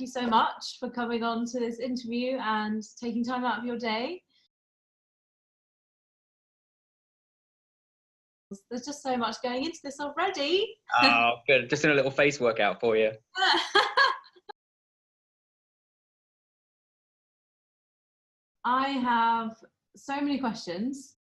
you so much for coming on to this interview and taking time out of your day. There's just so much going into this already. Oh, good. Just doing a little face workout for you. I have so many questions.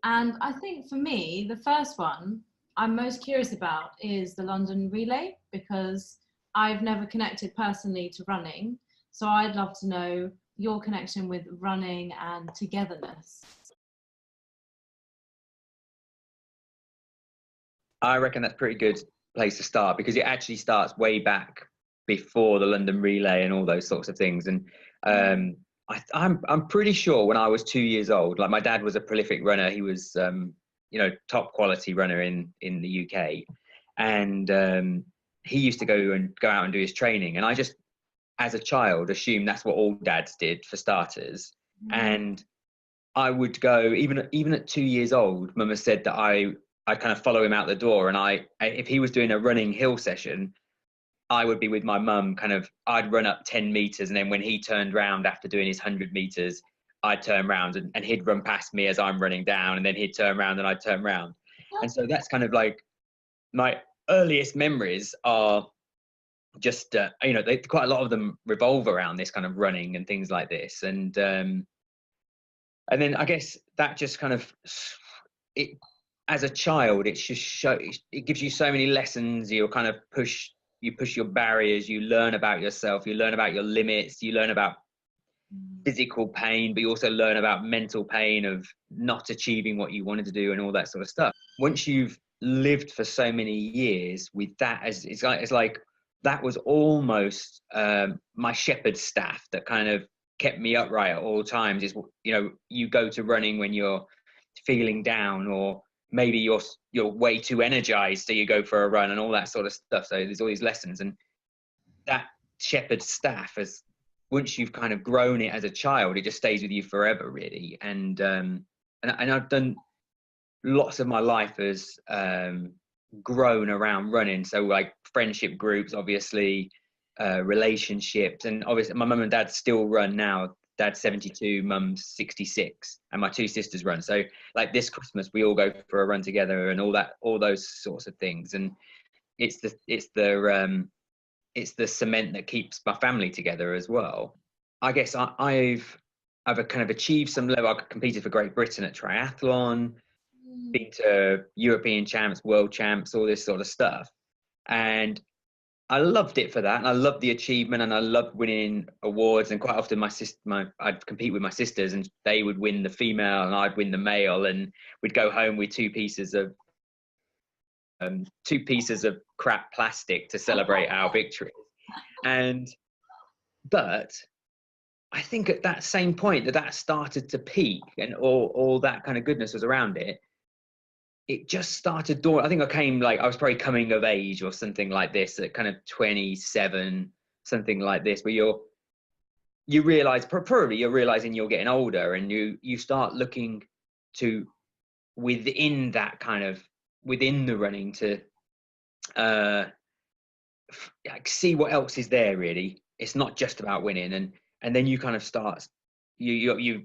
And I think for me, the first one I'm most curious about is the London Relay, because I've never connected personally to running. So I'd love to know your connection with running and togetherness. I reckon that's a pretty good place to start, because it actually starts way back before the London Relay and all those sorts of things. And I'm pretty sure when I was 2 years old, like my dad was a prolific runner. He was, top quality runner in the UK. And he used to go out and do his training. And I just, as a child, assumed that's what all dads did for starters. And I would go, even at 2 years old, Mum has said that I'd kind of follow him out the door. And if he was doing a running hill session, I would be with my mum, I'd run up 10 meters. And then when he turned round after doing his 100 meters, I'd turn round and he'd run past me as I'm running down. And then he'd turn round and I'd turn round. And so that's kind of like my earliest memories are just, quite a lot of them revolve around this kind of running and things like this. And then I guess that just kind of, as a child, it gives you so many lessons. You kind of push your barriers, you learn about yourself, you learn about your limits, you learn about physical pain, but you also learn about mental pain of not achieving what you wanted to do and all that sort of stuff. Once you've lived for so many years with that, it's like that was almost my shepherd's staff that kind of kept me upright at all times. Is, you go to running when you're feeling down, or maybe you're way too energized, so you go for a run and all that sort of stuff. So there's all these lessons, and that shepherd's staff, as once you've kind of grown it as a child, it just stays with you forever, really. And I've done lots of my life has grown around running. So like friendship groups, obviously, relationships, and obviously my mum and dad still run now. Dad's 72, mum's 66, and my two sisters run. So like this Christmas, we all go for a run together and all those sorts of things. And it's the cement that keeps my family together as well. I guess I've kind of achieved some level. I competed for Great Britain at triathlon, been to European champs, world champs, all this sort of stuff. And I loved it for that, and I loved the achievement, and I loved winning awards. And quite often I'd compete with my sisters, and they would win the female and I'd win the male, and we'd go home with two pieces of crap plastic to celebrate our victories. But I think at that same point that started to peak, and all that kind of goodness was around it. It just started dawning. I think I was probably coming of age or something like this at kind of 27, something like this, where you realize, probably you're realizing you're getting older, and you start looking to within the running to see what else is there, really. It's not just about winning. And then you kind of start, you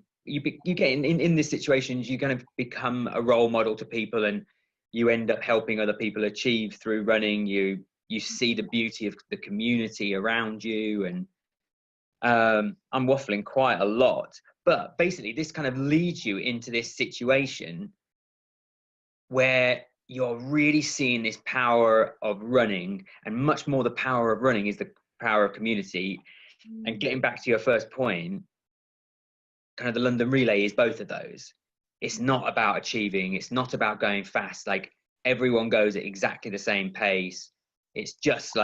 get in this situations, you kind of become a role model to people, and you end up helping other people achieve through running. You see the beauty of the community around you. And I'm waffling quite a lot, but basically this kind of leads you into this situation where you're really seeing this power of running, and much more the power of running is the power of community. And getting back to your first point, kind of the London Relay is both of those. It's not about achieving, it's not about going fast. Like, everyone goes at exactly the same pace. It's just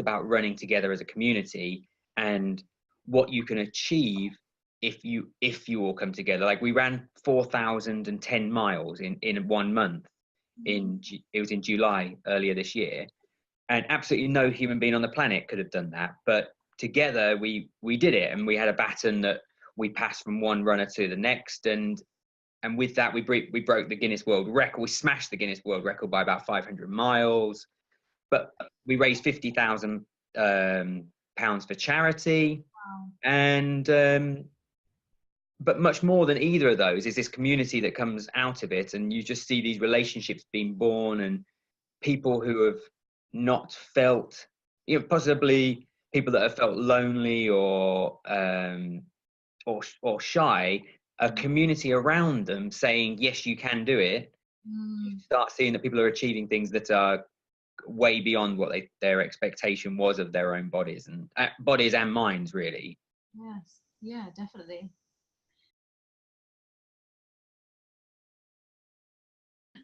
about running together as a community, and what you can achieve if you all come together. Like, we ran 4,010 miles in 1 month. It was in July earlier this year, and absolutely no human being on the planet could have done that. But together we did it, and we had a baton that we passed from one runner to the next, and with that we broke the Guinness World Record. We smashed the Guinness World Record by about 500 miles. but we raised £50,000 for charity. Wow. And but much more than either of those is this community that comes out of it, and you just see these relationships being born, and people who have not felt, possibly people that have felt lonely or shy, a community around them saying, yes, you can do it. You start seeing that people are achieving things that are way beyond what their expectation was of their own bodies and minds, really. Yes, yeah, definitely.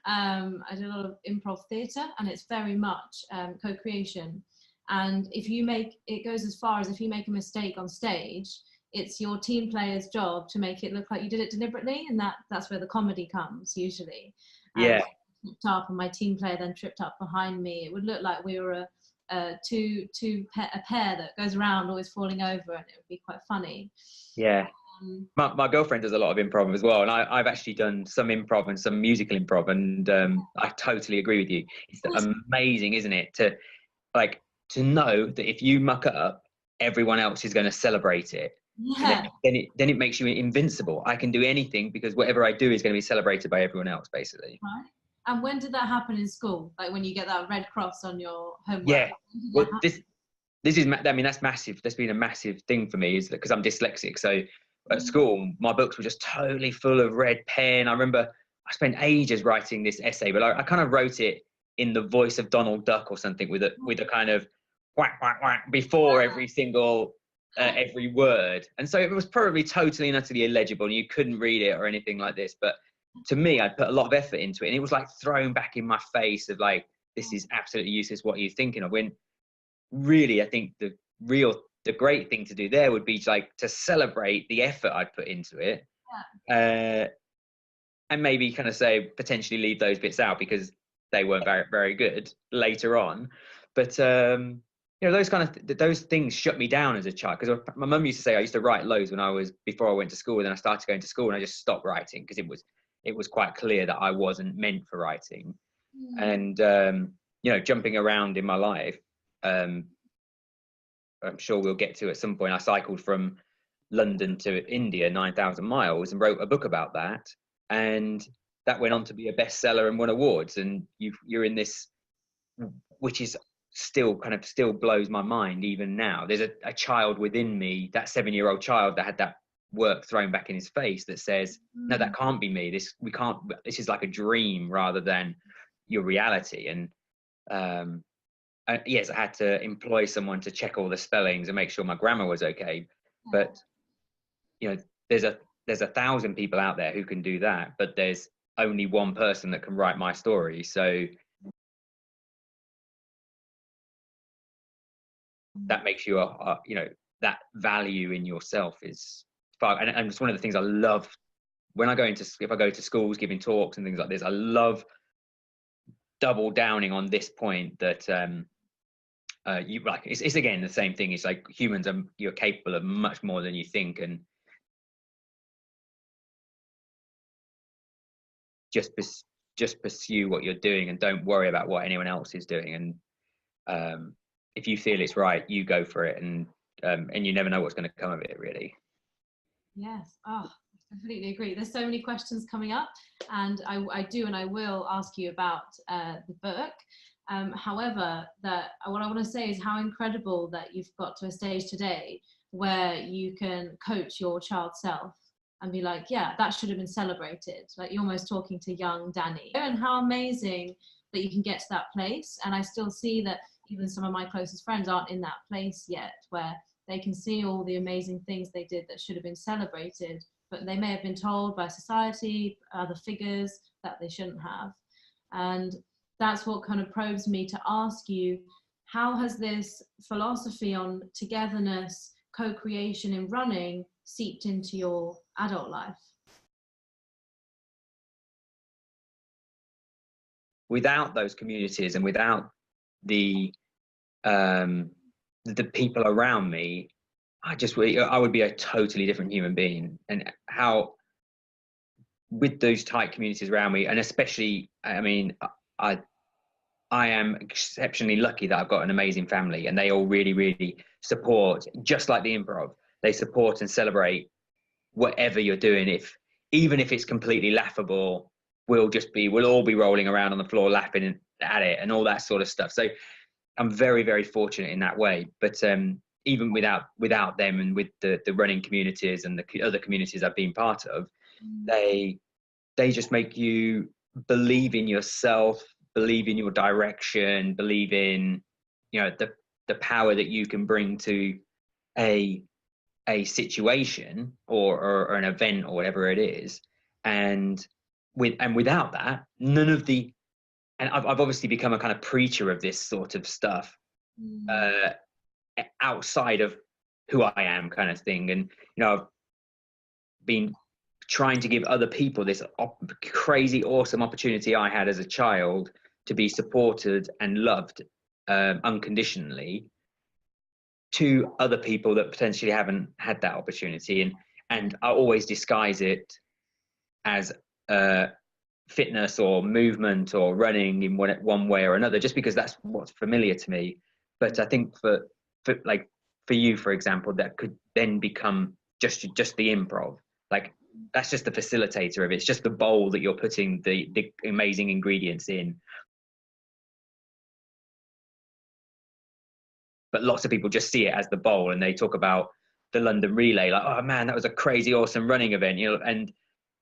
I do a lot of improv theatre, and it's very much co-creation. And if you it goes as far as if you make a mistake on stage, it's your team player's job to make it look like you did it deliberately, and that's where the comedy comes usually. Yeah. Tripped up, and my team player then tripped up behind me. It would look like we were a pair that goes around always falling over, and it would be quite funny. Yeah. My girlfriend does a lot of improv as well, and I've actually done some improv and some musical improv, and I totally agree with you. It's amazing, isn't it, to know that if you muck up, everyone else is going to celebrate it. Yeah. Then it makes you invincible. I can do anything because whatever I do is going to be celebrated by everyone else, basically. Right. And when did that happen in school? Like when you get that red cross on your homework? Yeah. Well, this is, I mean, that's massive. That's been a massive thing for me, is because I'm dyslexic. So at school, my books were just totally full of red pen. I remember I spent ages writing this essay, but I kind of wrote it in the voice of Donald Duck or something, with a kind of whack, whack, whack before every single every word. And so it was probably totally and utterly illegible, and you couldn't read it or anything like this. But to me, I'd put a lot of effort into it, and it was like thrown back in my face of like, this is absolutely useless. What are you thinking of? When really, I think the great thing to do there would be to celebrate the effort I'd put into it. Yeah. And maybe kind of say, potentially leave those bits out because they weren't very, very good later on. But those things shut me down as a child, because my mum used to say I used to write loads before I went to school, and then I started going to school and I just stopped writing because it was quite clear that I wasn't meant for writing. And jumping around in my life, I'm sure we'll get to at some point. I cycled from London to India, 9,000 miles, and wrote a book about that. And that went on to be a bestseller and won awards. And you're in this, which is still blows my mind even now. There's a child within me, that 7-year-old child that had that work thrown back in his face, that says, no, that can't be me. This is like a dream rather than your reality. And yes, I had to employ someone to check all the spellings and make sure my grammar was okay. But there's 1,000 people out there who can do that, but there's only one person that can write my story. So that makes you that value in yourself is far. And it's one of the things I love when if I go to schools giving talks and things like this. I love double downing on this point that it's again the same thing. It's like humans you're capable of much more than you think, and just pursue what you're doing and don't worry about what anyone else is doing. And if you feel it's right, you go for it, and you never know what's going to come of it, really. Yes. Oh, I completely agree. There's so many questions coming up, and I will ask you about the book. However, what I want to say is how incredible that you've got to a stage today where you can coach your child self and be like, yeah, that should have been celebrated. Like you're almost talking to young Danny. And how amazing that you can get to that place. And I still see that even some of my closest friends aren't in that place yet, where they can see all the amazing things they did that should have been celebrated, but they may have been told by society, other figures, that they shouldn't have. And that's what kind of probes me to ask you, how has this philosophy on togetherness, co-creation in running seeped into your adult life? Without those communities and without the people around me, I would be a totally different human being. And how, with those tight communities around me, and especially, I mean, I am exceptionally lucky that I've got an amazing family, and they all really, really support, just like the improv. They support and celebrate whatever you're doing. Even if it's completely laughable, we'll all be rolling around on the floor laughing at it and all that sort of stuff. So I'm very, very fortunate in that way. But even without them, and with the running communities and the other communities I've been part of, they just make you believe in yourself, believe in your direction, believe in, you know, the power that you can bring to a situation or an event or whatever it is. And without that, none of the, and I've obviously become a kind of preacher of this sort of stuff outside of who I am, kind of thing. And, you know, I've been trying to give other people this crazy, awesome opportunity I had as a child to be supported and loved unconditionally, to other people that potentially haven't had that opportunity. And I always disguise it as fitness or movement or running in one way or another, just because that's what's familiar to me. But I think for you, for example, that could then become just the improv. Like, that's just the facilitator of it. It's just the bowl that you're putting the amazing ingredients in. But lots of people just see it as the bowl, and they talk about the London Relay, like, oh man, that was a crazy, awesome running event, you know. And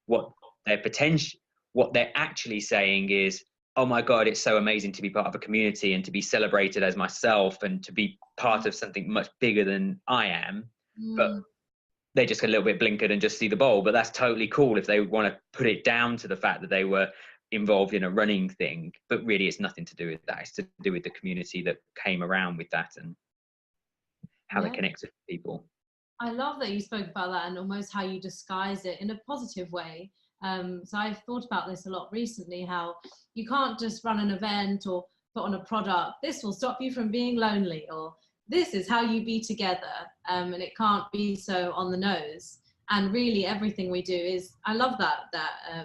what they're actually saying is, oh my God, it's so amazing to be part of a community and to be celebrated as myself and to be part of something much bigger than I am. But they just get a little bit blinkered and just see the bowl. But that's totally cool if they want to put it down to the fact that they were involved in a running thing. But really, it's nothing to do with that. It's to do with the community that came around with that and how they connect with people. I love that you spoke about that, and almost how you disguise it in a positive way. So I've thought about this a lot recently, how you can't just run an event or put on a product, this will stop you from being lonely, or this is how you be together, and it can't be so on the nose. And really everything we do is, I love that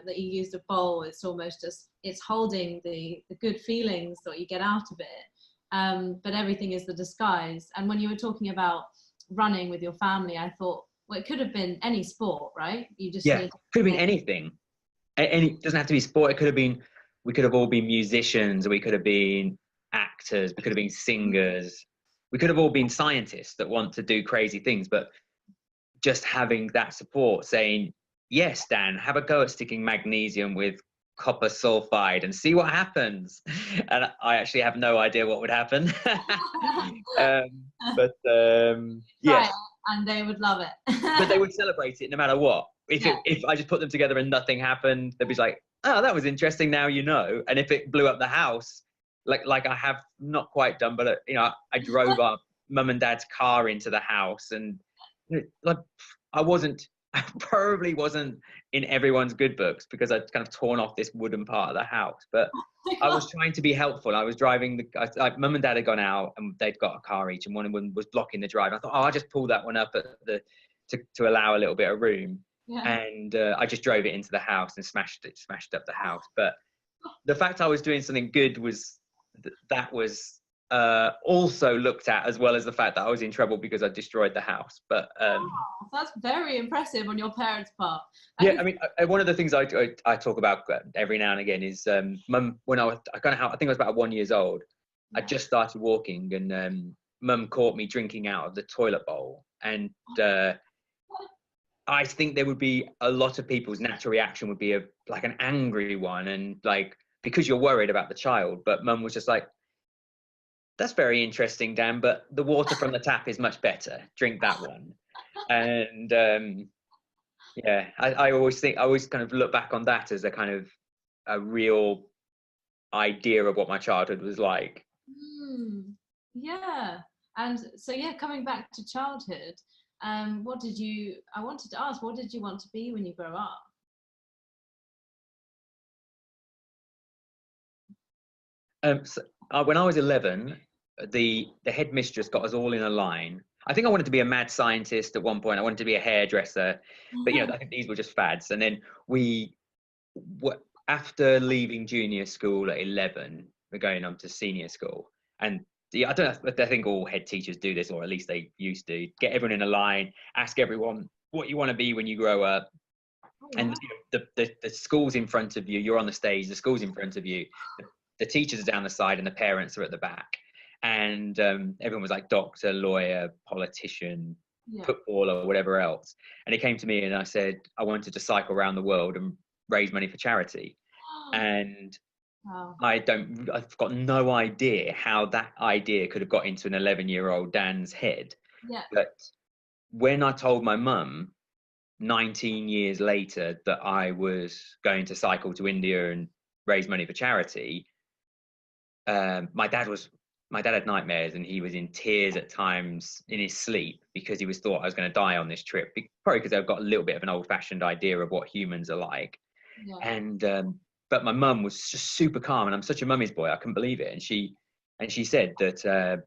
you used a bowl. It's almost just, it's holding the good feelings that you get out of it. But everything is the disguise. And when you were talking about running with your family, I thought, well, it could have been any sport, right? You just could have been anything. It doesn't have to be sport. It could have been, we could have all been musicians, we could have been actors, we could have been singers, we could have all been scientists that want to do crazy things. But just having that support, saying, yes, Dan, have a go at sticking magnesium with copper sulfide and see what happens. And I actually have no idea what would happen. Yes. And they would love it. But they would celebrate it no matter what. If I just put them together and nothing happened, they'd be like, oh, that was interesting, now you know. And if it blew up the house, like I have not quite done, but you know, I drove our mum and dad's car into the house, and like I probably wasn't in everyone's good books because I'd kind of torn off this wooden part of the house, but I was trying to be helpful. I was driving mum and dad had gone out and they'd got a car each, and one of them was blocking the drive. I thought, oh, I'll just pull that one up at to allow a little bit of room. And I just drove it into the house and smashed up the house. But the fact I was doing something good was also looked at, as well as the fact that I was in trouble because I destroyed the house. But that's very impressive on your parents' part. I mean, one of the things I talk about every now and again is mum, when I think I was about 1 year old, I just started walking, and mum caught me drinking out of the toilet bowl. And I think there would be a lot of people's natural reaction would be like an angry one, and like, because you're worried about the child. But mum was just like, that's very interesting, Dan, but the water from the tap is much better. Drink that one. And I always kind of look back on that as a kind of a real idea of what my childhood was like. Yeah. And so, coming back to childhood, I wanted to ask, what did you want to be when you grow up? When I was 11, the headmistress got us all in a line. I think I wanted to be a mad scientist at one point. I wanted to be a hairdresser, but I think these were just fads. And then after leaving junior school at 11, going on to senior school. And I don't know, I think all head teachers do this, or at least they used to. Get everyone in a line, ask everyone what you want to be when you grow up. And the school's in front of you, you're on the stage, the school's in front of you, the teachers are down the side and the parents are at the back. And everyone was like doctor, lawyer, politician, footballer, whatever else. And it came to me and I said, I wanted to cycle around the world and raise money for charity. And I've got no idea how that idea could have got into an 11-year-old Dan's head. But when I told my mum 19 years later that I was going to cycle to India and raise money for charity, my dad had nightmares and he was in tears at times in his sleep because he thought I was going to die on this trip, probably because I've got a little bit of an old-fashioned idea of what humans are like. And but my mum was just super calm, and I'm such a mummy's boy, I couldn't believe it. And she said that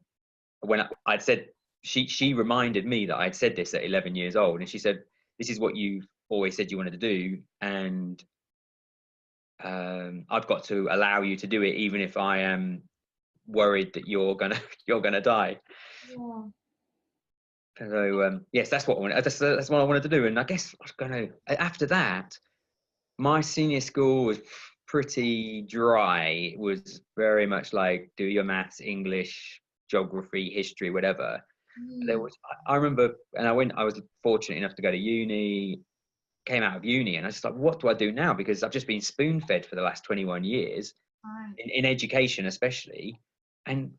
when I'd said, she reminded me that I'd said this at 11 years old, and she said, this is what you've always said you wanted to do, and I've got to allow you to do it even if I am worried that you're gonna die. So yes, that's what I wanted. That's what I wanted to do. And I guess I was gonna, after that, my senior school was pretty dry. It was very much like do your maths, English, geography, history, whatever. I remember, and I was fortunate enough to go to uni, came out of uni, and I was just like, what do I do now? Because I've just been spoon fed for the last 21 years in education, especially. And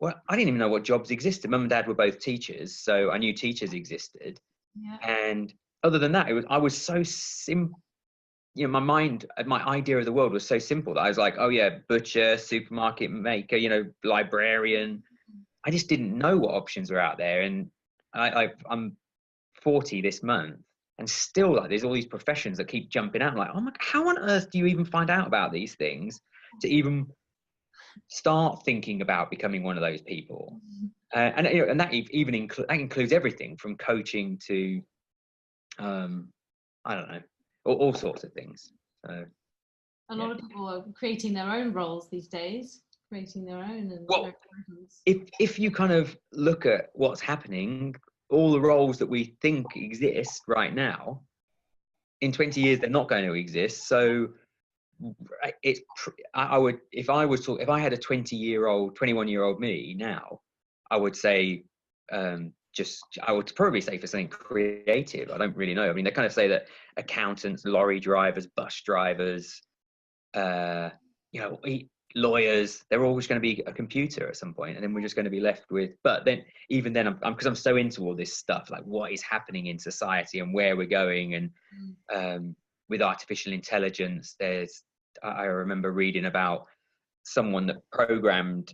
I didn't even know what jobs existed. Mum and dad were both teachers, so I knew teachers existed. And other than that, I was so simple. You know, my idea of the world was so simple that I was like, oh yeah, butcher, supermarket maker, librarian. I just didn't know what options were out there. And I'm 40 this month, and still like there's all these professions that keep jumping out. I'm like, oh my, how on earth do you even find out about these things to even start thinking about becoming one of those people? And that even includes everything from coaching to I don't know, all sorts of things. So a lot of people are creating their own roles these days, creating their own. And well, if you kind of look at what's happening, all the roles that we think exist right now, in 20 years they're not going to exist. So I would, if I had a 21-year-old me now, I would say I would probably say for something creative. I don't really know. I mean, they kind of say that accountants, lorry drivers, bus drivers, lawyers, they're always going to be a computer at some point, and then we're just going to be left with. But then, even then, because I'm so into all this stuff, like what is happening in society and where we're going, and with artificial intelligence, I remember reading about someone that programmed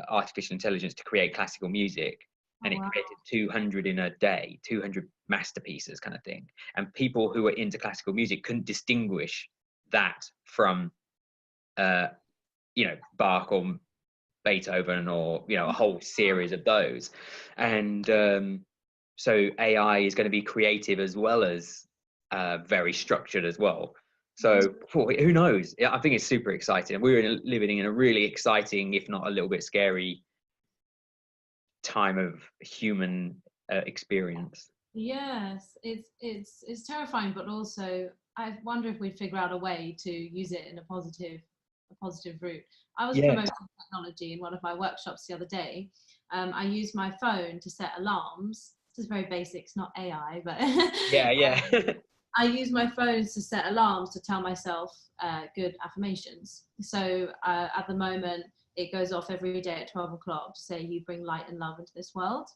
artificial intelligence to create classical music, and it created 200 in a day, 200 masterpieces kind of thing. And people who were into classical music couldn't distinguish that from Bach or Beethoven or a whole series of those. And so AI is going to be creative as well as very structured as well. So who knows? I think it's super exciting. We're living in a really exciting, if not a little bit scary, time of human experience. Yes, it's terrifying, but also I wonder if we'd figure out a way to use it in a positive route. I was promoting technology in one of my workshops the other day. I used my phone to set alarms. This is very basic, it's not AI, but I use my phones to set alarms to tell myself good affirmations. So at the moment, it goes off every day at 12 o'clock to say you bring light and love into this world,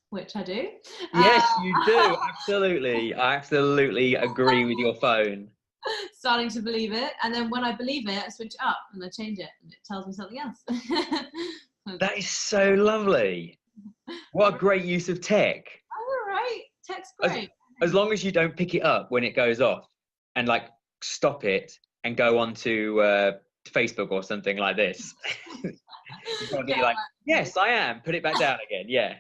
which I do. Yes, you do. Absolutely. I absolutely agree with your phone. Starting to believe it. And then when I believe it, I switch up and I change it and it tells me something else. That is so lovely. What a great use of tech. Oh, right. Tech's great. As long as you don't pick it up when it goes off and like stop it and go on to Facebook or something like this. You've got to be like, yes, I am. Put it back down again. Yeah.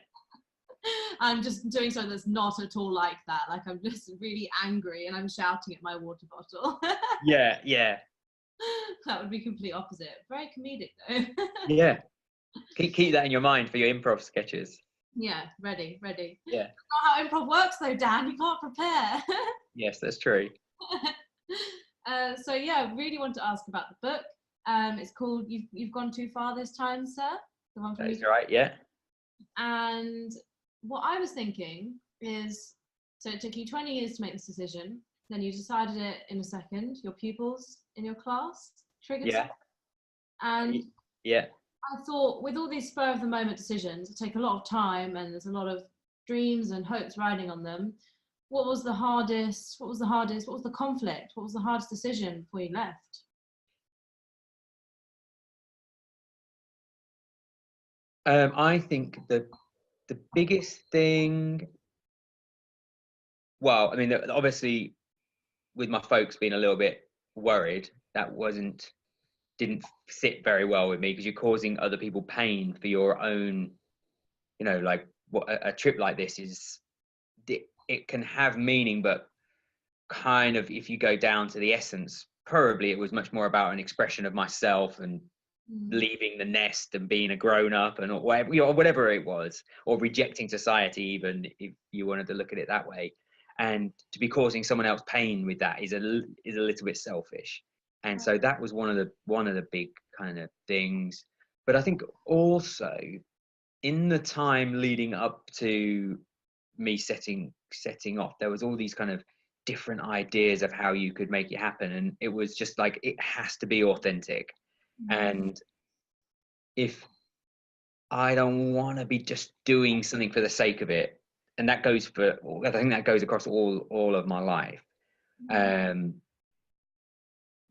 I'm just doing something that's not at all like that. Like I'm just really angry and I'm shouting at my water bottle. Yeah. That would be complete opposite. Very comedic though. Yeah. Keep that in your mind for your improv sketches. Yeah, ready. Yeah. That's not how improv works though, Dan. You can't prepare. Yes, that's true. So yeah, really want to ask about the book. It's called You've Gone Too Far This Time, Sir. The one from That's right. Yeah. And what I was thinking is, so it took you 20 years to make this decision. Then you decided it in a second. Your pupils in your class triggered Yeah. something. And Yeah. I thought, with all these spur of the moment decisions, it take a lot of time and there's a lot of dreams and hopes riding on them. What was the hardest? What was the conflict? What was the hardest decision before you left? I think the biggest thing, well, I mean, obviously with my folks being a little bit worried, that didn't sit very well with me, because you're causing other people pain for your own, like what a trip like this is. It can have meaning, but kind of, if you go down to the essence, probably it was much more about an expression of myself and leaving the nest and being a grown-up and whatever it was, or rejecting society, even if you wanted to look at it that way. And to be causing someone else pain with that is a little bit selfish. And so that was one of the big kind of things. But I think also, in the time leading up to me setting off, there was all these kind of different ideas of how you could make it happen, and it was just like, it has to be authentic. And if I don't want to be just doing something for the sake of it, and I think that goes across all of my life,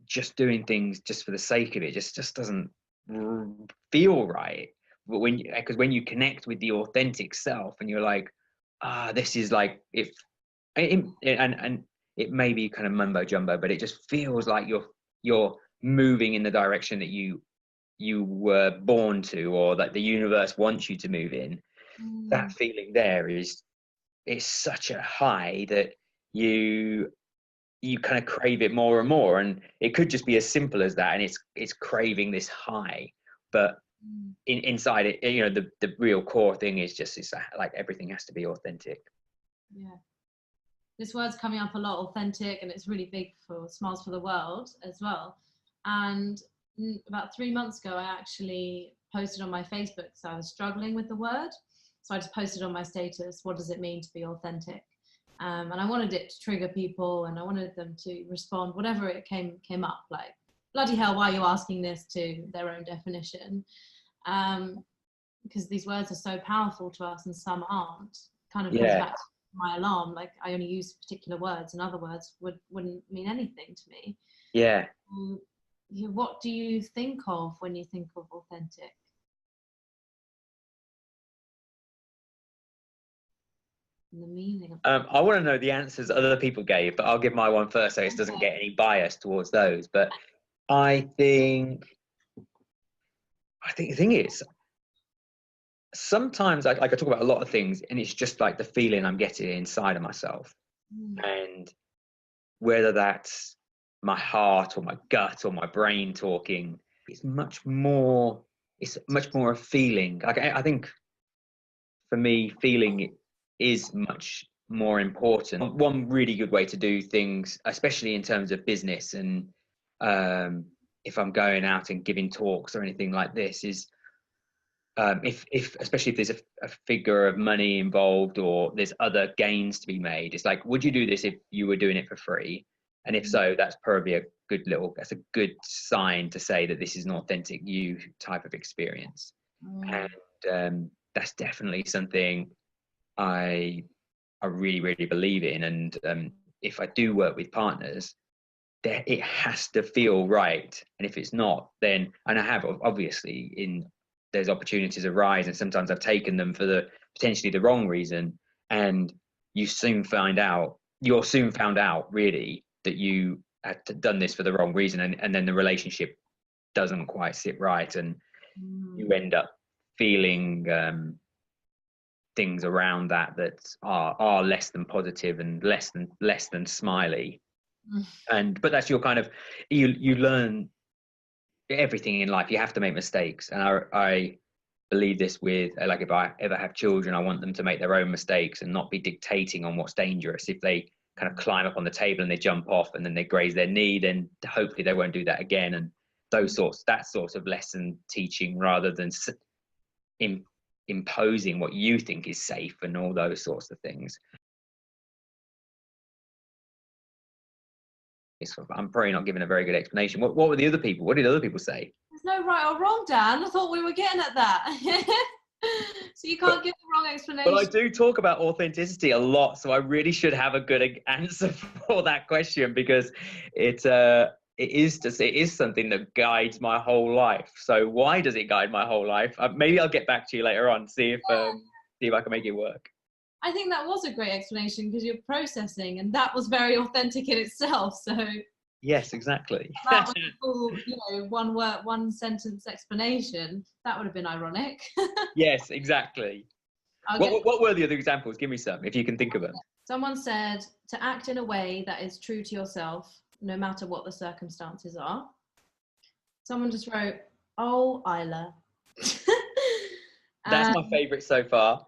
just doing things just for the sake of it just doesn't feel right. But when you connect with the authentic self, and you're like, this is like, and it may be kind of mumbo jumbo, but it just feels like you're moving in the direction that you were born to, or that the universe wants you to move in. That feeling there is such a high that you kind of crave it more and more. And it could just be as simple as that, and it's craving this high, but inside it, the real core thing is just, it's like everything has to be authentic. Yeah, this word's coming up a lot, authentic, and it's really big for Smiles for the World as well. And about 3 months ago, I actually posted on my Facebook, so I was struggling with the word, so I just posted on my status, what does it mean to be authentic? And I wanted it to trigger people, and I wanted them to respond, whatever it came up, like, bloody hell, why are you asking this, to their own definition? Because these words are so powerful to us and some aren't. Kind of goes back to my alarm, like, I only use particular words and other words wouldn't mean anything to me. What do you think of when you think of authentic? And the meaning of I want to know the answers other people gave, but I'll give my one first, so it doesn't get any bias towards those. But I think the thing is, sometimes I talk about a lot of things, and it's just like the feeling I'm getting inside of myself. And whether that's my heart or my gut or my brain talking, it's much more a feeling. Like, I think for me, feeling is much more important. One really good way to do things, especially in terms of business, and if I'm going out and giving talks or anything like this, is especially if there's a figure of money involved, or there's other gains to be made, it's like, would you do this if you were doing it for free? And if so, that's probably that's a good sign to say that this is an authentic you type of experience. And that's definitely something I really, really believe in. And if I do work with partners, it has to feel right. And if it's not, then, and I have, obviously, there's opportunities arise, and sometimes I've taken them for potentially the wrong reason, and you're soon found out really that you had done this for the wrong reason, and then the relationship doesn't quite sit right, and you end up feeling things around that are less than positive and less than smiley. But that's your kind of, you learn everything in life, you have to make mistakes. And I believe this with, like, if I ever have children, I want them to make their own mistakes and not be dictating on what's dangerous. If they kind of climb up on the table and they jump off and then they graze their knee, then hopefully they won't do that again. And that sort of lesson teaching, rather than imposing what you think is safe and all those sorts of things. I'm probably not giving a very good explanation. What were the other people? What did other people say? There's no right or wrong, Dan. I thought we were getting at that. So you can't give the wrong explanation. But I do talk about authenticity a lot, so I really should have a good answer for that question, because it is something that guides my whole life. So why does it guide my whole life? Maybe I'll get back to you later on, see if I can make it work. I think that was a great explanation, because you're processing, and that was very authentic in itself. So yes, exactly. That was a full, one word, one sentence explanation. That would have been ironic. Yes, exactly. What were the other examples? Give me some, if you can think of them. Someone said to act in a way that is true to yourself, no matter what the circumstances are. Someone just wrote, "Oh, Isla." That's my favourite so far.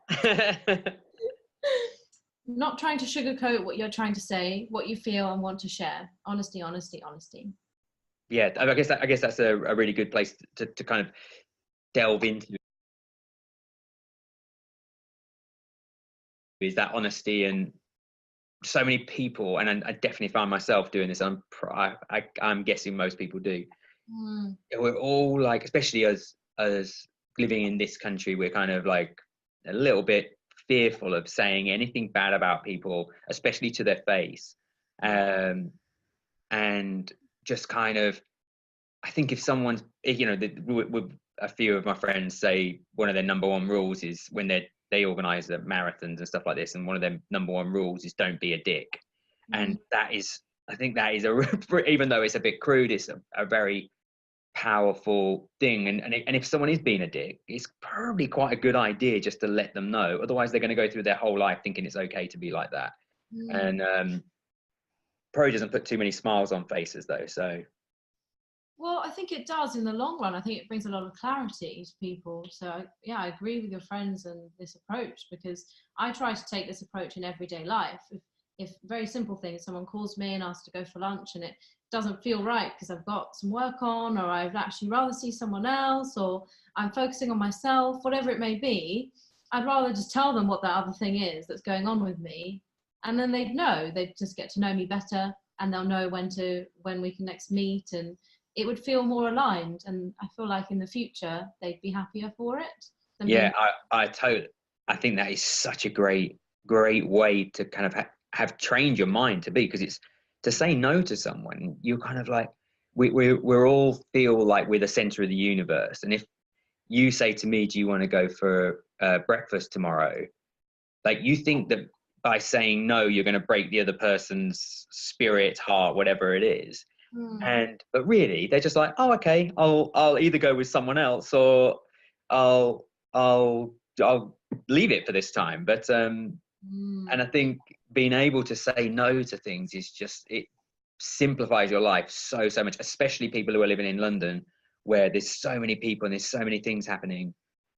Not trying to sugarcoat what you're trying to say, what you feel and want to share. Honesty, honesty, honesty. Yeah, I guess that's a really good place to kind of delve into, is that honesty. And so many people, and I definitely found myself doing this, I'm guessing most people do. We're all like, especially as living in this country, we're kind of like a little bit fearful of saying anything bad about people, especially to their face. And just kind of, I think if someone's, with a few of my friends say one of their number one rules is when they organize the marathons and stuff like this, and one of their number one rules is don't be a dick. And I think that is even though it's a bit crude, it's a very powerful thing. And if someone is being a dick, it's probably quite a good idea just to let them know. Otherwise they're going to go through their whole life thinking it's okay to be like that. And probably doesn't put too many smiles on faces though. So well, I think it does in the long run. I think it brings a lot of clarity to people. So yeah, I agree with your friends and this approach, because I try to take this approach in everyday life. If very simple things, someone calls me and asks to go for lunch and it doesn't feel right because I've got some work on, or I'd actually rather see someone else, or I'm focusing on myself, whatever it may be, I'd rather just tell them what that other thing is that's going on with me. And then they'd just get to know me better, and they'll know when we can next meet, and it would feel more aligned. And I feel like in the future, they'd be happier for it. Yeah, I think that is such a great way to kind of have trained your mind to be, because it's to say no to someone, you're kind of like, we're all feel like we're the center of the universe. And if you say to me, do you want to go for breakfast tomorrow? Like, you think that by saying no, you're going to break the other person's spirit, heart, whatever it is. But really, they're just like, oh, okay, I'll either go with someone else, or I'll leave it for this time. But and I think being able to say no to things is just, it simplifies your life so much, especially people who are living in London, where there's so many people and there's so many things happening,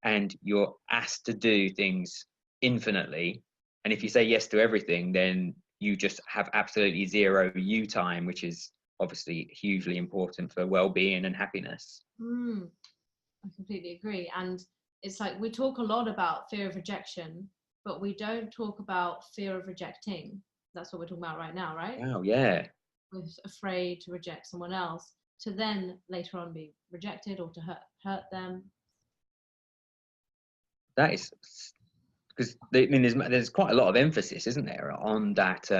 and you're asked to do things infinitely. And if you say yes to everything, then you just have absolutely zero you time, which is obviously hugely important for well-being and happiness. I completely agree. And it's like, we talk a lot about fear of rejection, but we don't talk about fear of rejecting. That's what we're talking about right now, right? Oh, yeah. We're afraid to reject someone else, to then later on be rejected, or to hurt them. That is, because there's quite a lot of emphasis, isn't there, on that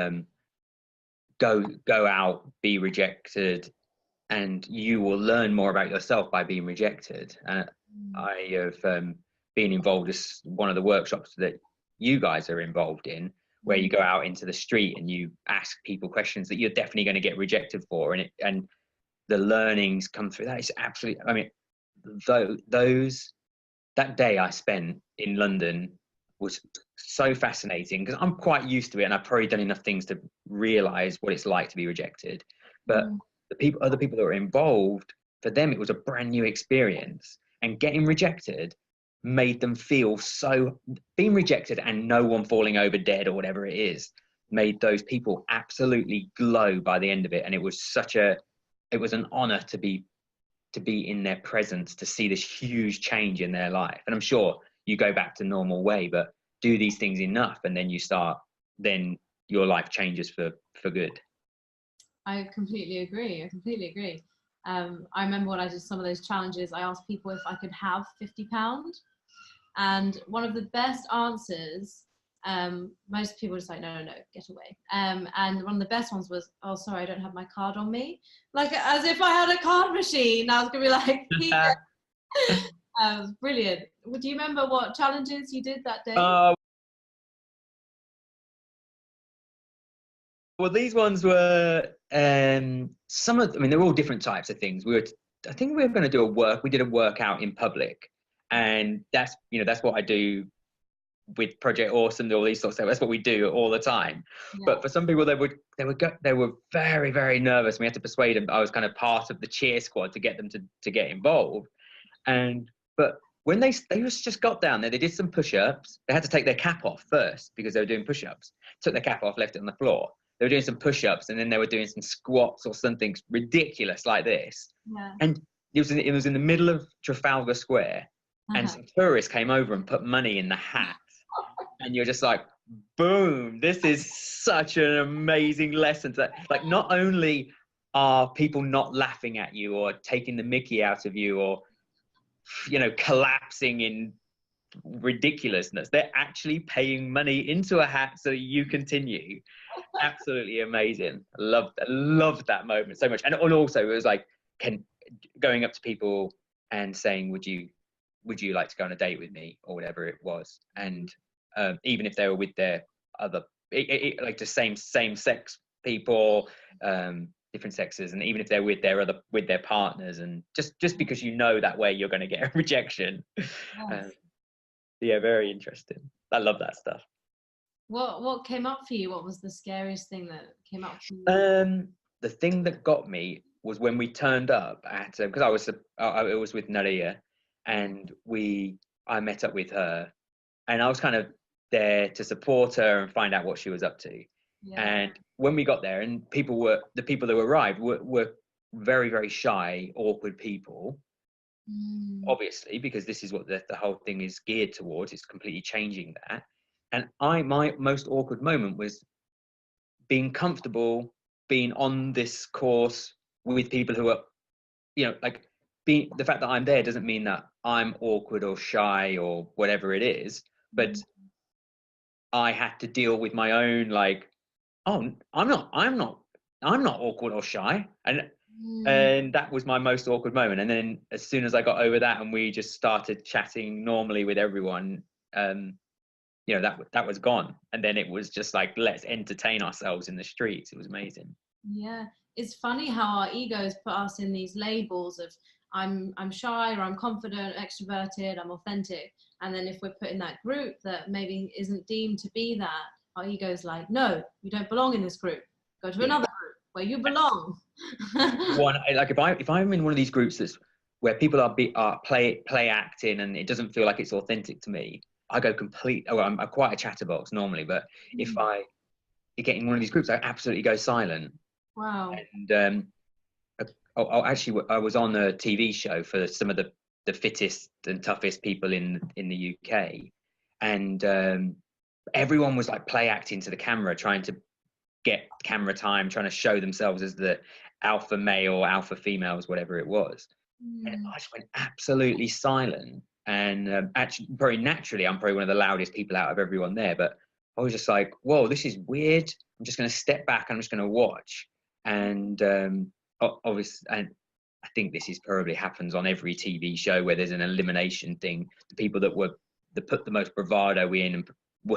go out, be rejected, and you will learn more about yourself by being rejected. I have been involved in one of the workshops that you guys are involved in, where you go out into the street and you ask people questions that you're definitely going to get rejected for, and the learnings come through. That is absolutely, I mean, that day I spent in London was so fascinating, because I'm quite used to it, and I've probably done enough things to realize what it's like to be rejected. But other people that were involved, for them, it was a brand new experience, and getting rejected made them feel so, being rejected and no one falling over dead or whatever it is, made those people absolutely glow by the end of it. And it was it was an honor to be in their presence, to see this huge change in their life. And I'm sure you go back to normal way, but do these things enough and then your life changes for good. I completely agree. I remember when I did some of those challenges, I asked people if I could have £50. And one of the best answers, most people just like, no, get away. And one of the best ones was, oh, sorry, I don't have my card on me. Like, as if I had a card machine. I was going to be like, here. It was brilliant. Do you remember what challenges you did that day? Well, these ones were they're all different types of things. I think we were going to do we did a workout in public, and that's what I do with Project Awesome, all these sorts of stuff. That's what we do all the time. Yeah. But for some people, they were very, very nervous. We had to persuade them. I was kind of part of the cheer squad to get them to get involved. But when they just got down there, they did some push-ups. They had to take their cap off first because they were doing push-ups. Took their cap off, left it on the floor. They were doing some push-ups, and then they were doing some squats or something ridiculous like this. Yeah. And it was in the middle of Trafalgar Square, and some tourists came over and put money in the hat. And you're just like, boom, this is such an amazing lesson. Like, not only are people not laughing at you or taking the mickey out of you or, collapsing in ridiculousness, they're actually paying money into a hat so you continue. Absolutely amazing. I loved that moment so much. And also it was like going up to people and saying, would you like to go on a date with me, or whatever it was. And even if they were with their other like the same sex people, different sexes, and even if they're with their partners, and just because that way you're going to get a rejection. Yes. Yeah, very interesting. I love that stuff. What came up for you? What was the scariest thing that came up for you? The thing that got me was when we turned up at, because I was with Nadia, and I met up with her, and I was kind of there to support her and find out what she was up to. Yeah. And when we got there, and the people that arrived were very, very shy, awkward people. Obviously, because this is what the whole thing is geared towards. It's completely changing that. And my most awkward moment was being comfortable, being on this course with people who are, the fact that I'm there doesn't mean that I'm awkward or shy or whatever it is, but I had to deal with my own, like, oh, I'm not awkward or shy. And that was my most awkward moment. And then as soon as I got over that and we just started chatting normally with everyone, that was gone. And then it was just like, let's entertain ourselves in the streets. It was amazing. Yeah. It's funny how our egos put us in these labels of I'm shy, or I'm confident, extroverted, I'm authentic. And then if we're put in that group that maybe isn't deemed to be that, our ego's like, no, you don't belong in this group. Go to another group where you belong. Like if I'm in one of these groups where people are play acting and it doesn't feel like it's authentic to me, I go I'm quite a chatterbox normally, but if I get in one of these groups, I absolutely go silent. Wow. And I was on a TV show for some of the fittest and toughest people in the UK, and everyone was like play acting to the camera, trying to get camera time, trying to show themselves as the alpha male, alpha females, whatever it was. And I just went absolutely silent. And actually, very naturally, I'm probably one of the loudest people out of everyone there. But I was just like, whoa, this is weird. I'm just going to step back. I'm just going to watch. And obviously, and I think this probably happens on every TV show where there's an elimination thing. The people that put the most bravado in and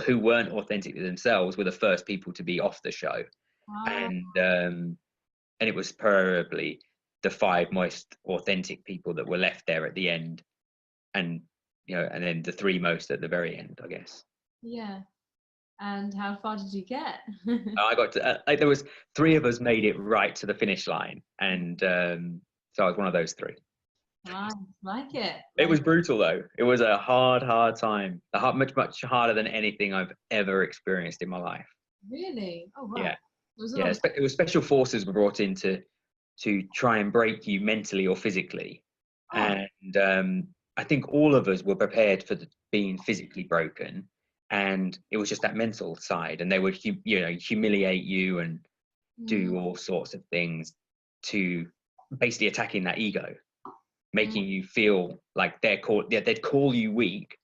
who weren't authentic to themselves were the first people to be off the show. Wow. And it was probably the 5 most authentic people that were left there at the end, and and then the 3 most at the very end, I guess. Yeah. And how far did you get? I got to there was 3 of us made it right to the finish line, and So I was one of those three. Nice, like it. It was brutal though. It was a hard time. Much harder than anything I've ever experienced in my life. Really? Oh wow. Yeah, It was a lot yeah. of. It was special forces were brought in to try and break you mentally or physically, Oh. and I think all of us were prepared for being physically broken, and it was just that mental side, and they would humiliate you and do all sorts of things to basically attacking that ego, making you feel like they'd call you weak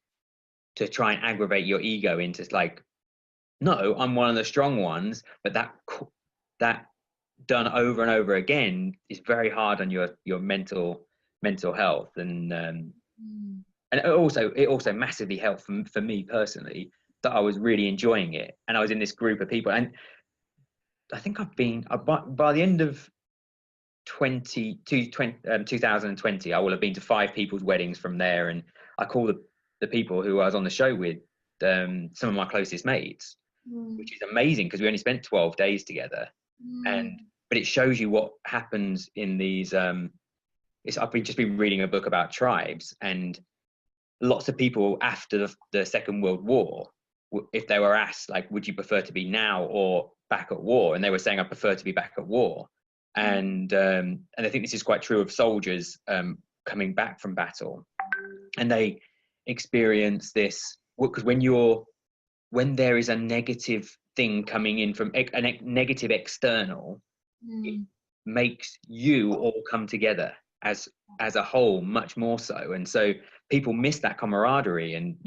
to try and aggravate your ego into like, no, I'm one of the strong ones. But that done over and over again is very hard on your mental health, and it also massively helped for me personally that I was really enjoying it, and I was in this group of people, and I think I've been by the end of 2020, I will have been to 5 people's weddings from there, and I call the people who I was on the show with some of my closest mates, which is amazing because we only spent 12 days together, but it shows you what happens in these. I've just been reading a book about tribes, and lots of people after the Second World War, if they were asked like, would you prefer to be now or back at war, and they were saying I prefer to be back at war. And I think this is quite true of soldiers coming back from battle, and they experience this because when there is a negative thing coming in from a negative external, it makes you all come together as a whole much more so, and so people miss that camaraderie. And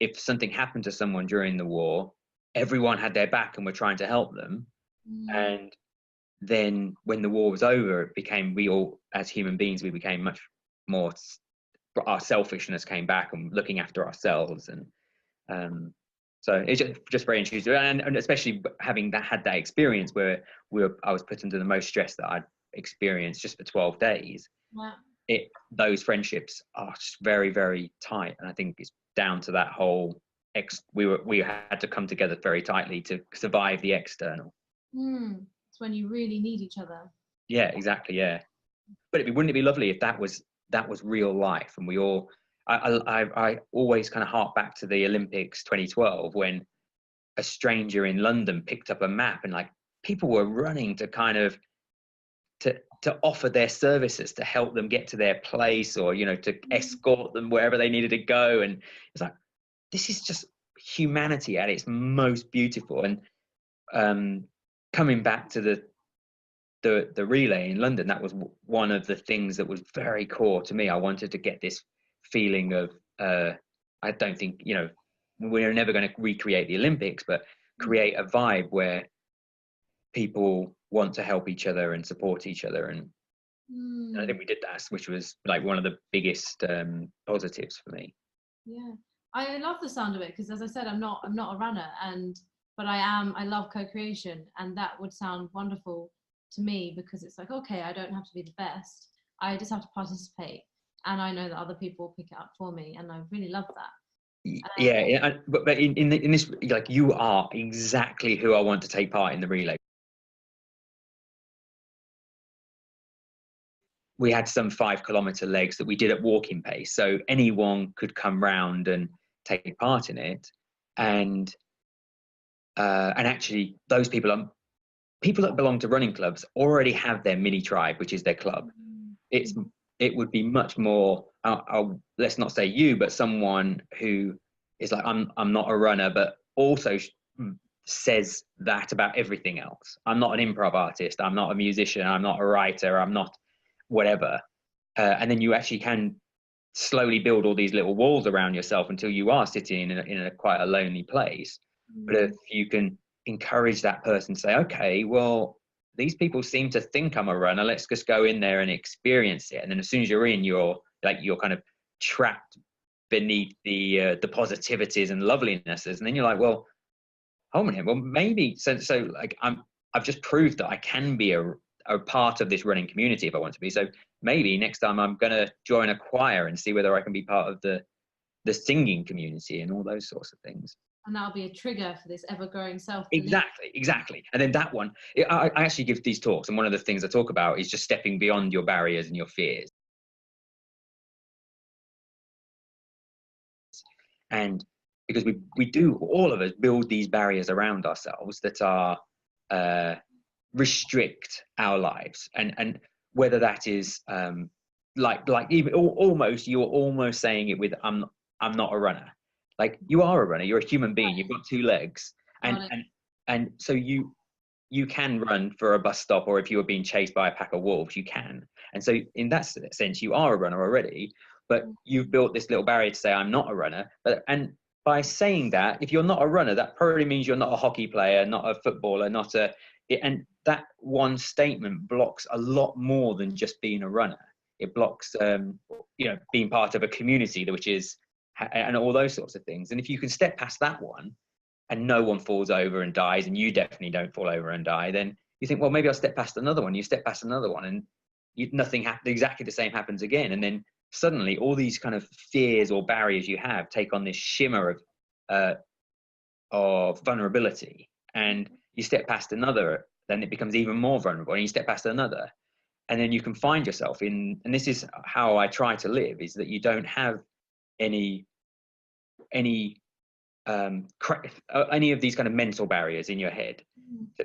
if something happened to someone during the war, everyone had their back and were trying to help them, and then when the war was over, it became, we all as human beings, we became much more, our selfishness came back and looking after ourselves. And so it's just very interesting, and especially having had that experience where I was put under the most stress that I'd experienced just for 12 days. Those friendships are just very, very tight, and I think it's down to that whole we had to come together very tightly to survive the external. It's when you really need each other. Yeah, exactly. Yeah, but wouldn't it be lovely if that was real life, and we all. I always kind of hark back to the Olympics 2012 when a stranger in London picked up a map, and like people were running to kind of to offer their services to help them get to their place, or to escort them wherever they needed to go. And it's like, this is just humanity at its most beautiful. And coming back to the relay in London, that was one of the things that was very core to me. I wanted to get this feeling of I don't think we're never going to recreate the Olympics, but create a vibe where people want to help each other and support each other. And I think we did that, which was like one of the biggest positives for me. Yeah, I love the sound of it because, as I said, I'm not a runner, but I love co-creation, and that would sound wonderful to me because it's like, okay, I don't have to be the best, I just have to participate, and I know that other people will pick it up for me, and I really love that. But in this, like, you are exactly who I want to take part in the relay. We had some 5-kilometer legs that we did at walking pace, so anyone could come round and take part in it. And actually, those people that belong to running clubs already have their mini tribe, which is their club. It would be much more. Let's not say you, but someone who is like, I'm not a runner, but also says that about everything else. I'm not an improv artist. I'm not a musician. I'm not a writer. I'm not whatever. And then you actually can slowly build all these little walls around yourself until you are sitting in a quite a lonely place. But if you can encourage that person to say, okay, well, these people seem to think I'm a runner, let's just go in there and experience it. And then as soon as you're in, you're kind of trapped beneath the positivities and lovelinesses. And then you're like, well, hold on here. Well, maybe so like I've just proved that I can be a part of this running community if I want to be. So maybe next time I'm going to join a choir and see whether I can be part of the singing community and all those sorts of things. And that'll be a trigger for this ever-growing self-belief. Exactly. And then that one, I actually give these talks, and one of the things I talk about is just stepping beyond your barriers and your fears. And because we do, all of us build these barriers around ourselves that are restrict our lives, and whether that is like even almost, you're almost saying it with I'm not a runner. Like, you are a runner, you're a human being, you've got 2 legs, and so you can run for a bus stop, or if you were being chased by a pack of wolves, you can. And so in that sense, you are a runner already, but you've built this little barrier to say I'm not a runner. And by saying that, if you're not a runner, that probably means you're not a hockey player, not a footballer, and that one statement blocks a lot more than just being a runner. It blocks being part of a community, which is, and all those sorts of things. And if you can step past that one, and no one falls over and dies, and you definitely don't fall over and die, then you think, well, maybe I'll step past another one. You step past another one, and nothing happens, exactly the same happens again. And then suddenly all these kind of fears or barriers you have take on this shimmer of vulnerability, and you step past another, then it becomes even more vulnerable, and you step past another, and then you can find yourself in, and this is how I try to live, is that you don't have any of these kind of mental barriers in your head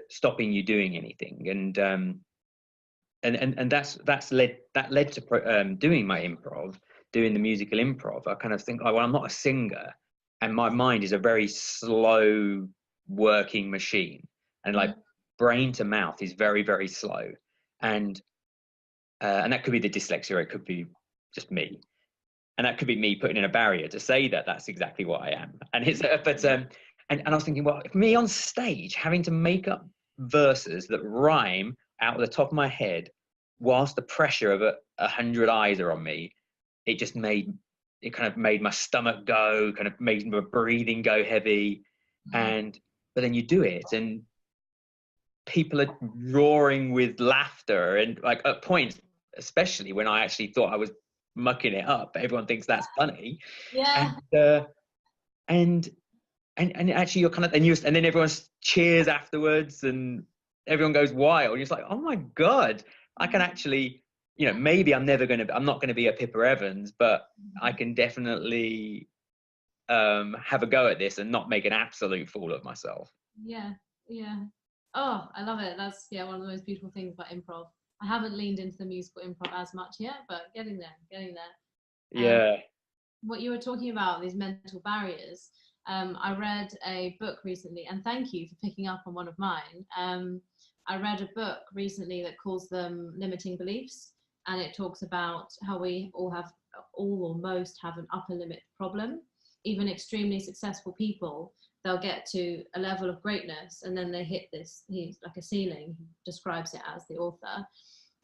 stopping you doing anything. And that's led to doing my improv, doing the musical improv. I kind of think, well, I'm not a singer, and my mind is a very slow working machine, and like brain to mouth is very, very slow, and that could be the dyslexia, or it could be just me. And that could be me putting in a barrier to say that that's exactly what I am. And it's, and I was thinking, well, if me on stage having to make up verses that rhyme out of the top of my head, whilst the pressure of 100 eyes are on me, it kind of made my stomach go, kind of made my breathing go heavy. But then you do it, and people are roaring with laughter, and like at points, especially when I actually thought I was mucking it up, everyone thinks that's funny. And actually you're kind of, and then everyone cheers afterwards, and everyone goes wild, and you're just like, oh my god, I can actually, maybe I'm not going to be a Pippa Evans, but I can definitely have a go at this and not make an absolute fool of myself. Oh, I love it. That's one of the most beautiful things about improv. I haven't leaned into the musical improv as much yet, but getting there. What you were talking about, these mental barriers, I read a book recently, and thank you for picking up on one of mine. I read a book recently that calls them limiting beliefs, and it talks about how we all or most have an upper limit problem. Even extremely successful people, they'll get to a level of greatness, and then they hit this, he's like a ceiling, he describes it as, the author.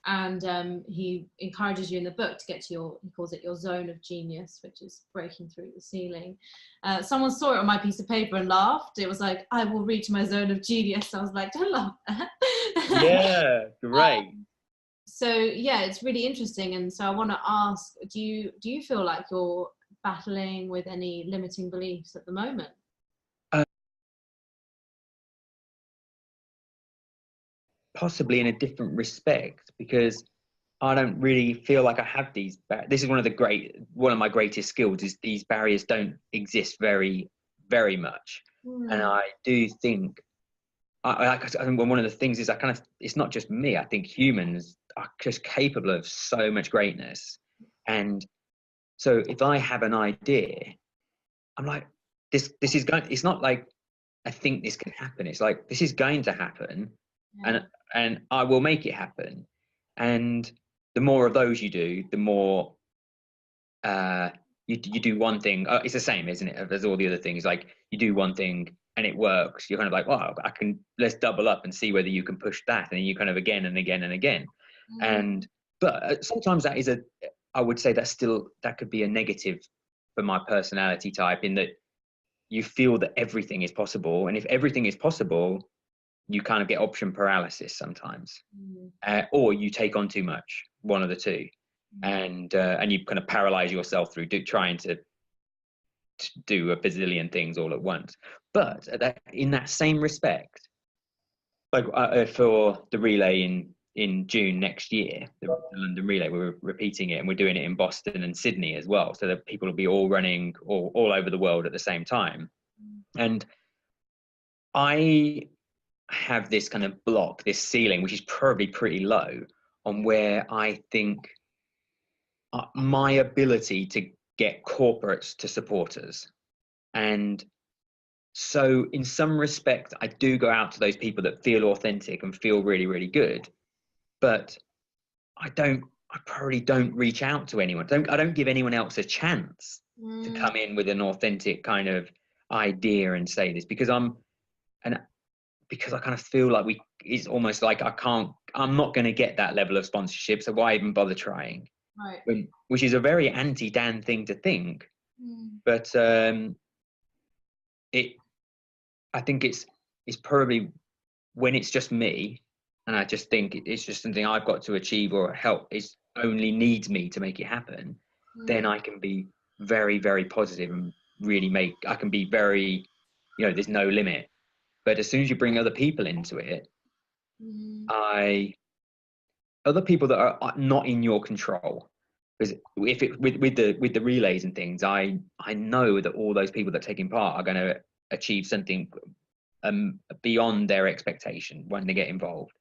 And he encourages you in the book to get to he calls it your zone of genius, which is breaking through the ceiling. Someone saw it on my piece of paper and laughed. It was like, I will reach my zone of genius. I was like, don't laugh at that. Yeah, great. So it's really interesting. And so I want to ask, do you feel like you're battling with any limiting beliefs at the moment? Possibly in a different respect, because I don't really feel like I have these. This is one of my greatest skills, is these barriers don't exist very, very much. And I do think, I think one of the things is it's not just me. I think humans are just capable of so much greatness. And so if I have an idea, I'm like, this is going, it's not like I think this can happen. It's like, this is going to happen. And I will make it happen. And the more of those you do, the more you do one thing. It's the same, isn't it, as all the other things? Like, you do one thing and it works, you're kind of like, wow, let's double up and see whether you can push that. And then you kind of again and again and again. But sometimes I would say that could be a negative for my personality type, in that you feel that everything is possible. And if everything is possible, you kind of get option paralysis sometimes, or you take on too much, one of the two, and you kind of paralyze yourself through trying to to do a bazillion things all at once. But in that same respect, like for the relay in June next year, the London Relay, we're repeating it, and we're doing it in Boston and Sydney as well, so that people will be all running all over the world at the same time. And I have this kind of block, this ceiling, which is probably pretty low, on where I think my ability to get corporates to support us. And so in some respect, I do go out to those people that feel authentic and feel really, really good. But I probably don't reach out to anyone. I don't give anyone else a chance to come in with an authentic kind of idea and say this, because I kind of feel like it's almost like I'm not going to get that level of sponsorship. So why even bother trying? Right. Which is a very anti-Dan thing to think. But I think it's probably when it's just me, and I just think it's just something I've got to achieve or help, it only needs me to make it happen, then I can be very, very positive and really I can be very, there's no limit. But as soon as you bring other people into it, other people that are not in your control, because with the relays and things, I know that all those people that are taking part are going to achieve something beyond their expectation when they get involved.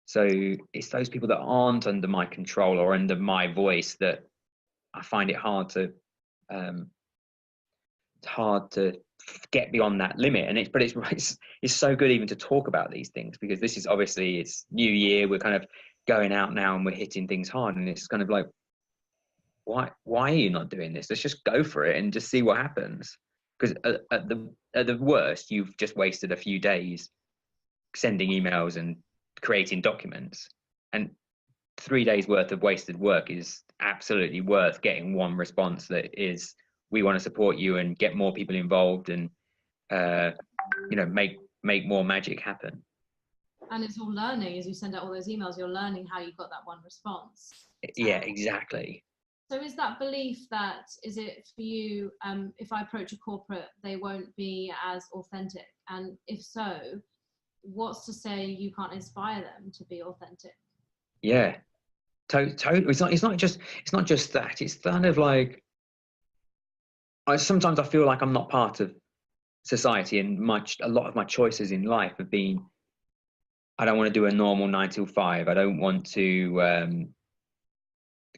So it's those people that aren't under my control or under my voice that I find it hard to get beyond that limit. And it's so good even to talk about these things, because this is obviously, it's New Year, we're kind of going out now and we're hitting things hard, and it's kind of like, why are you not doing this? Let's just go for it and just see what happens. Because at the worst, you've just wasted a few days sending emails and creating documents, and 3 days worth of wasted work is absolutely worth getting one response that is, we want to support you and get more people involved and make more magic happen. And it's all learning. As you send out all those emails, you're learning how you got that one response. Yeah, exactly. So is that belief is it for you, if I approach a corporate, they won't be as authentic? And if so, what's to say you can't inspire them to be authentic? Yeah, totally. It's not just that. It's kind of like, sometimes I feel like I'm not part of society, and a lot of my choices in life have been, I don't want to do a normal 9 to 5. I don't want to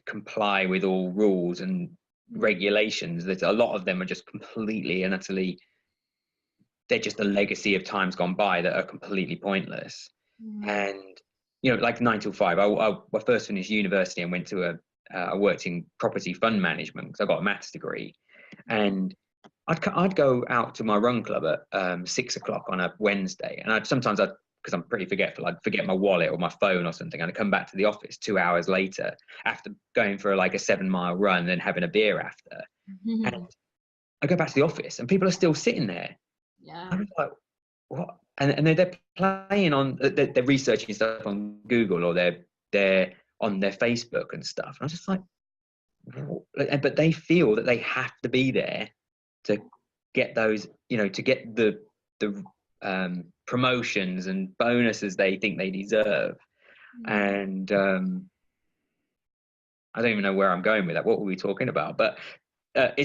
comply with all rules and regulations. That a lot of them are just completely and utterly, they're just a legacy of times gone by that are completely pointless. And like 9 to 5, I first finished university and went to I worked in property fund management because I got a maths degree, and I'd go out to my run club at 6 o'clock on a Wednesday, and because I'm pretty forgetful, I'd forget my wallet or my phone or something, and I'd come back to the office 2 hours later after going for like a 7-mile run and then having a beer after. And I go back to the office and people are still sitting there. Yeah. I was like, what? And they're playing on, they're researching stuff on Google, or they're on their Facebook and stuff. And I was just like, what? But they feel that they have to be there to get those, to get the promotions and bonuses they think they deserve. And I don't even know where I'm going with that. What were we talking about? But I'm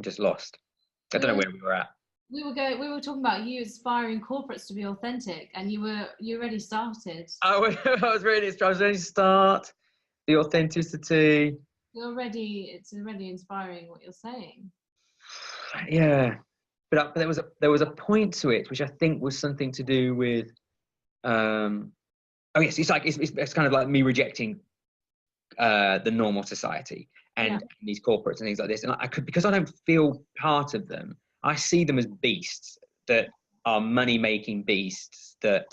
just lost. I don't know where we were at. We were talking about you inspiring corporates to be authentic, and you already started. I was ready to start the authenticity. It's already inspiring what you're saying. Yeah, but there was a point to it which I think was something to do with yes, it's kind of like me rejecting the normal society and these corporates and things like this, and because I don't feel part of them, I see them as beasts that are money-making beasts that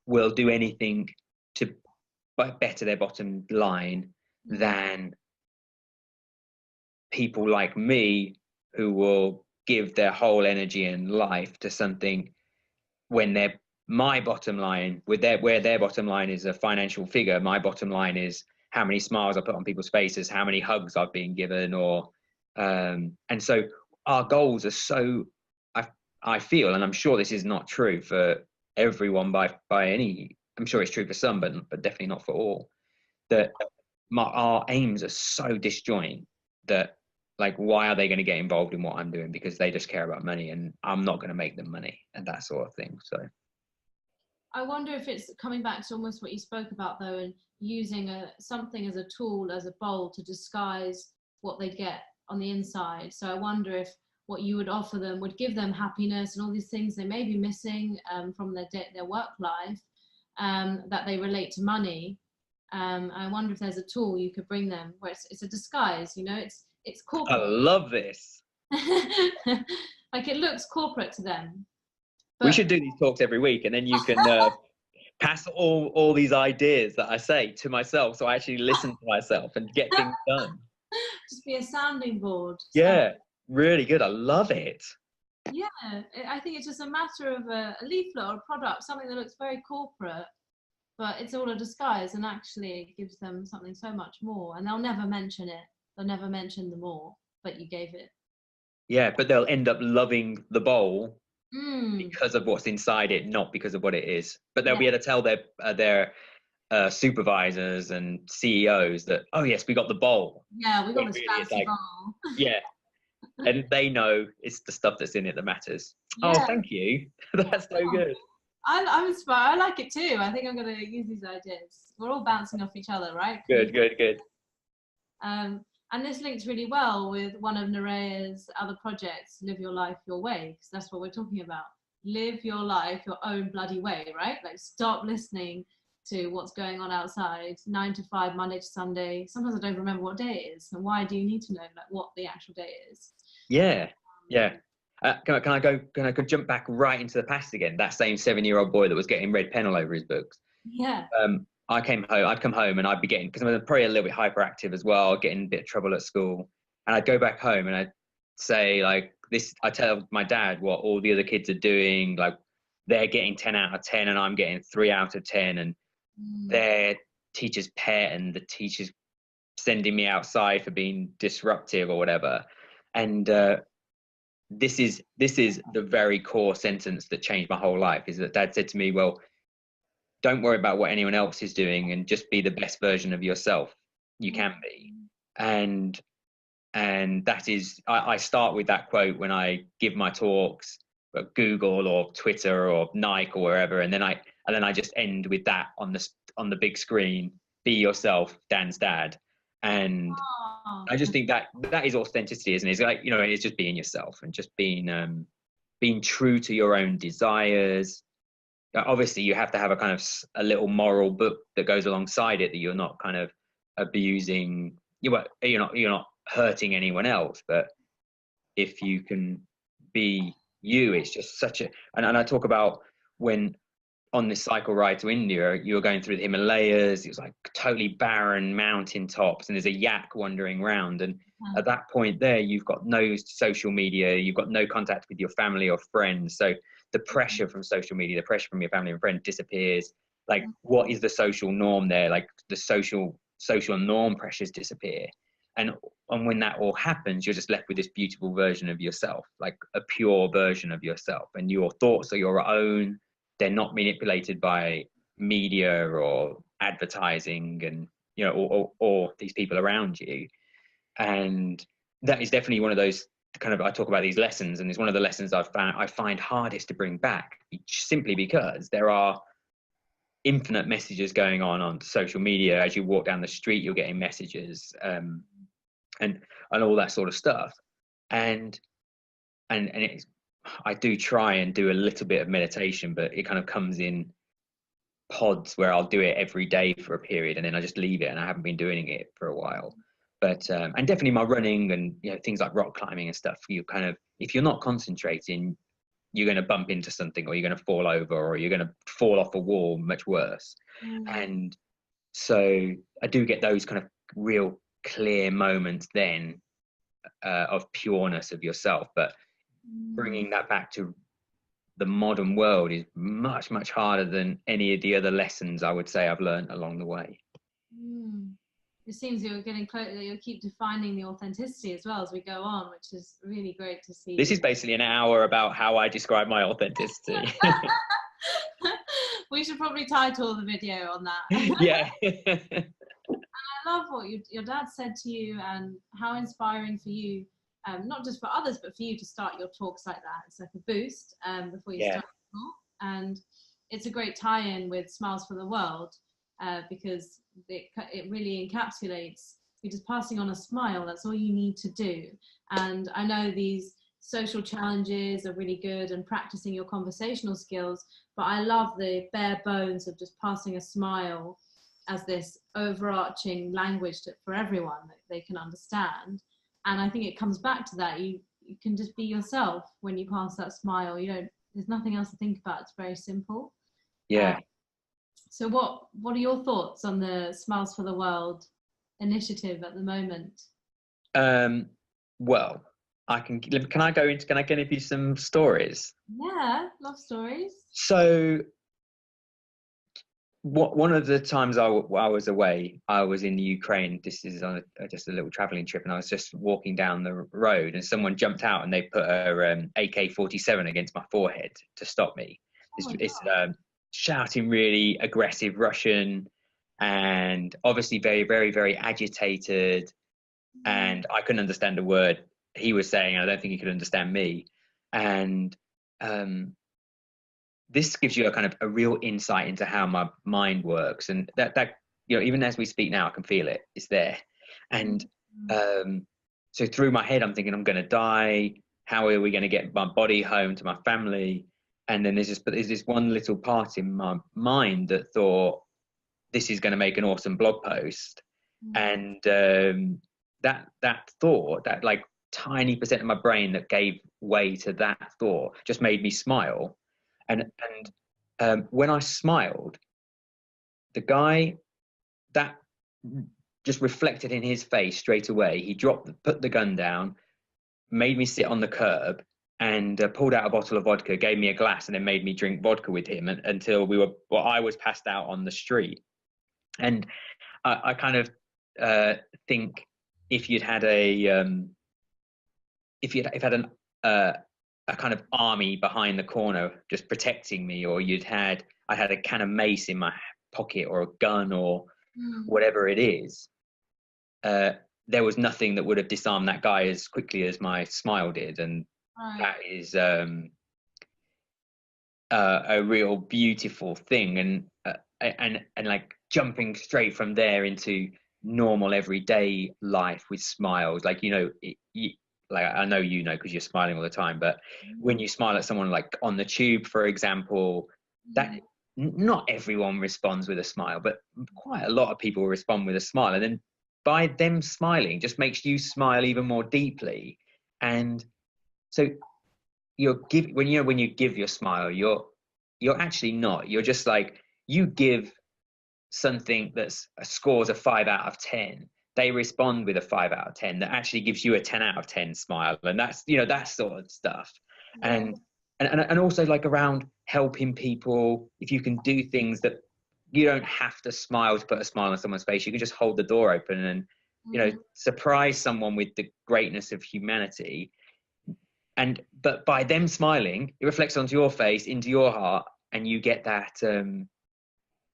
will do anything to better their bottom line than people like me who will give their whole energy and life to something when my bottom line, where their bottom line is a financial figure, my bottom line is how many smiles I put on people's faces, how many hugs I've been given, or and so our goals are so, I feel, and I'm sure this is not true for everyone by any, I'm sure it's true for some, but definitely not for all, that our aims are so disjoint that, like, why are they going to get involved in what I'm doing? Because they just care about money, and I'm not going to make them money, and that sort of thing. So I wonder if it's coming back to almost what you spoke about, though, and using something as a tool, as a bowl, to disguise what they get on the inside. So I wonder if what you would offer them would give them happiness and all these things they may be missing from their work life, that they relate to money. I wonder if there's a tool you could bring them where it's a disguise, you know, it's I corporate. love this. Like, it looks corporate to them. But we should do these talks every week, and then you can pass all these ideas that I say to myself, so I actually listen to myself and get things done. Just be a sounding board. Yeah, really good. I love it. Yeah, I think it's just a matter of a leaflet or a product, something that looks very corporate, but it's all a disguise, and actually it gives them something so much more, and they'll never mention it. They'll never mention the more, but you gave it. Yeah, but they'll end up loving the bowl because of what's inside it, not because of what it is. But they'll be able to tell their supervisors and CEOs that, oh yes, we got the bowl. Yeah, we got this really fancy bowl. Yeah, and they know it's the stuff that's in it that matters. Yeah. Oh, thank you. That's so good. I'm inspired. I like it too. I think I'm going to use these ideas. We're all bouncing off each other, right? Good. And this links really well with one of Nerea's other projects, Live Your Life Your Way, because that's what we're talking about. Live your life your own bloody way, right? Like, stop listening to what's going on outside, 9 to 5, Monday to Sunday. Sometimes I don't remember what day it is. And why do you need to know, like, what the actual day is? Yeah. Can I go jump back right into the past again? That same 7-year-old boy that was getting red pen all over his books. Yeah. I'd come home and I'd be getting, because I'm probably a little bit hyperactive as well, getting a bit of trouble at school. And I'd go back home and I'd say, like, this, I tell my dad what all the other kids are doing, like they're getting 10 out of 10 and I'm getting 3 out of 10, and their teacher's pet and the teacher's sending me outside for being disruptive or whatever. And this is the very core sentence that changed my whole life, is that Dad said to me, well, don't worry about what anyone else is doing and just be the best version of yourself you can be. And that is, I start with that quote when I give my talks at Google or Twitter or Nike or wherever, and then I just end with that on the big screen: be yourself, Dan's dad. And I just think that is authenticity, isn't it? It's like, you know, it's just being yourself and just being true to your own desires. Obviously you have to have a kind of a little moral book that goes alongside it, that you're not kind of abusing, you're not hurting anyone else. But if you can be you, it's just such a, and I talk about when on this cycle ride to India, you were going through the Himalayas, it was like totally barren mountain tops, and there's a yak wandering around. And at that point there, you've got no social media, you've got no contact with your family or friends. So the pressure from social media, the pressure from your family and friends disappears. Like, what is the social norm there? Like, the social norm pressures disappear. And when that all happens, you're just left with this beautiful version of yourself, like a pure version of yourself. And your thoughts are your own. They're not manipulated by media or advertising and, you know, or these people around you. And that is definitely one of those kind of, I talk about these lessons, and it's one of the lessons I find hardest to bring back, simply because there are infinite messages going on social media. As you walk down the street, you're getting messages, and all that sort of stuff. And it's, I do try and do a little bit of meditation, but it kind of comes in pods where I'll do it every day for a period, and then I just leave it, and I haven't been doing it for a while. But and definitely my running and, you know, things like rock climbing and stuff, you kind of, if you're not concentrating, you're going to bump into something, or you're going to fall over, or you're going to fall off a wall, much worse. And so I do get those kind of real clear moments then of pureness of yourself. But bringing that back to the modern world is much, much harder than any of the other lessons I would say I've learned along the way. it seems you're getting close, you'll keep defining the authenticity as well as we go on, which is really great to see. This is basically an hour about how I describe my authenticity. We should probably title the video on that. Yeah. I love what your dad said to you, and how inspiring for you, not just for others, but for you to start your talks like that. It's like a boost before you start the talk. And it's a great tie-in with Smiles for the World, because it really encapsulates, you're just passing on a smile. That's all you need to do. And I know these social challenges are really good and practicing your conversational skills, but I love the bare bones of just passing a smile as this overarching language for everyone that they can understand. And I think it comes back to that. You can just be yourself when you pass that smile. There's nothing else to think about. It's very simple. Yeah. So what are your thoughts on the Smiles for the World initiative at the moment? Well, can I give you some stories? Yeah, love stories. So one of the times I was away, I was in the Ukraine. This is on just a little traveling trip, and I was just walking down the road, and someone jumped out and they put a AK-47 against my forehead to stop me. It's shouting really aggressive Russian, and obviously very, very, very agitated, and I couldn't understand a word he was saying, and I don't think he could understand me. And this gives you a real insight into how my mind works, and that even as we speak now, I can feel it. It's there. And so through my head, I'm thinking, I'm going to die. How are we going to get my body home to my family? And then there's this one little part in my mind that thought, this is going to make an awesome blog post. And that thought, that like tiny percent of my brain that gave way to that thought, just made me smile. And when I smiled, the guy, that just reflected in his face straight away. He put the gun down, made me sit on the curb, and pulled out a bottle of vodka, gave me a glass, and then made me drink vodka with him until I was passed out on the street. And I kind of think if you'd had a kind of army behind the corner just protecting me, or I had a can of mace in my pocket, or a gun, or whatever it is, there was nothing that would have disarmed that guy as quickly as my smile did. And that is a real beautiful thing. And like jumping straight from there into normal everyday life with smiles, like like I know because you're smiling all the time, but when you smile at someone, like on the tube, for example, that not everyone responds with a smile, but quite a lot of people respond with a smile, and then by them smiling just makes you smile even more deeply. And so when you give your smile, you're actually not, you're just like, you give something that's scores a 5 out of 10, they respond with a 5 out of 10 that actually gives you a 10 out of 10 smile. And that's that sort of stuff. And also, like, around helping people, if you can do things that you don't have to smile to put a smile on someone's face, you can just hold the door open and surprise someone with the greatness of humanity. But by them smiling, it reflects onto your face, into your heart, and you get that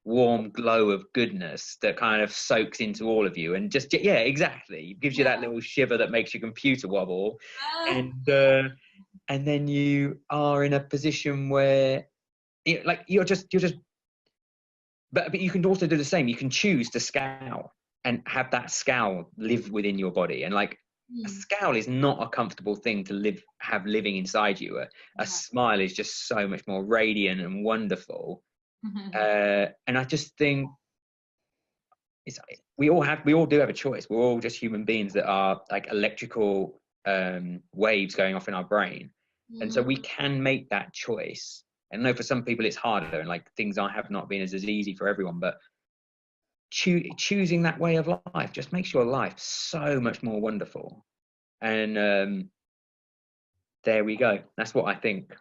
warm glow of goodness that kind of soaks into all of you, and just exactly gives you that little shiver that makes your computer wobble. And then you are in a position where you're just but you can also do the same. You can choose to scowl and have that scowl live within your body. And like, a scowl is not a comfortable thing to have living inside you. A smile is just so much more radiant and wonderful. And I just think we all do have a choice. We're all just human beings that are like electrical waves going off in our brain. And so we can make that choice. And I know for some people it's harder, and like things have not been as easy for everyone, but choosing that way of life just makes your life so much more wonderful. And there we go. That's what I think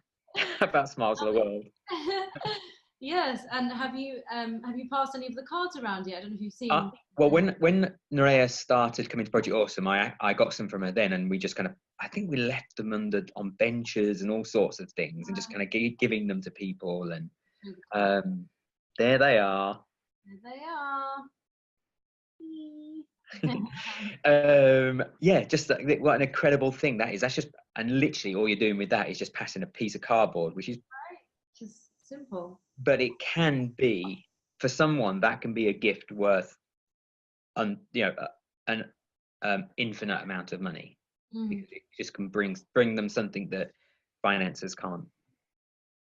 about Smiles of the World. Yes, and have you passed any of the cards around yet? I don't know if you've seen. Well, when Nerea started coming to Project Awesome, I got some from her then, and we just kind of, I think we left them on benches and all sorts of things, and just kind of giving them to people, and there they are. There they are. Yeah, just what an incredible thing that is. That's just, and literally all you're doing with that is just passing a piece of cardboard, which is just simple. But it can be, for someone, that can be a gift worth, an infinite amount of money. Because it just can bring them something that finances can't.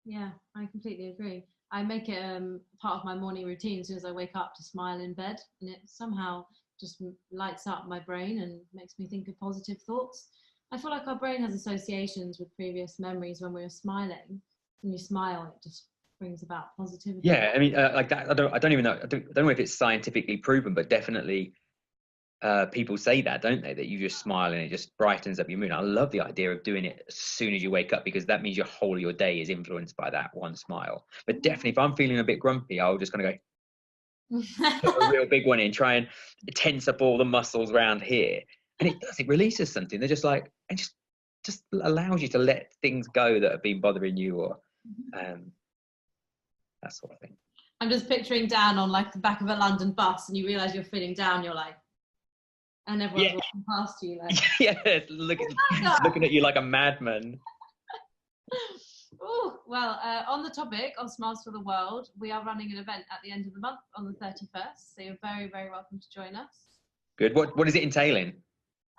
Yeah, I completely agree. I make it part of my morning routine as soon as I wake up to smile in bed, and it somehow just lights up my brain and makes me think of positive thoughts. I feel like our brain has associations with previous memories when we were smiling. When you smile, it just brings about positivity. Yeah, I mean, like that. I don't even know. I don't know if it's scientifically proven, but definitely, people say that, don't they? That you just smile and it just brightens up your mood. I love the idea of doing it as soon as you wake up, because that means your whole of your day is influenced by that one smile. But definitely, if I'm feeling a bit grumpy, I'll just kind of go put a real big one in, try and tense up all the muscles around here, and it does. It releases something. They're just like, and just allows you to let things go that have been bothering you, or that sort of thing. I'm just picturing Dan on like the back of a London bus, and you realise you're feeling down. You're like, and everyone's walking past you, like, yeah, looking at you like a madman. Oh, well, on the topic of Smiles for the World, we are running an event at the end of the month on the 31st. So you're very, very welcome to join us. Good. What is it entailing?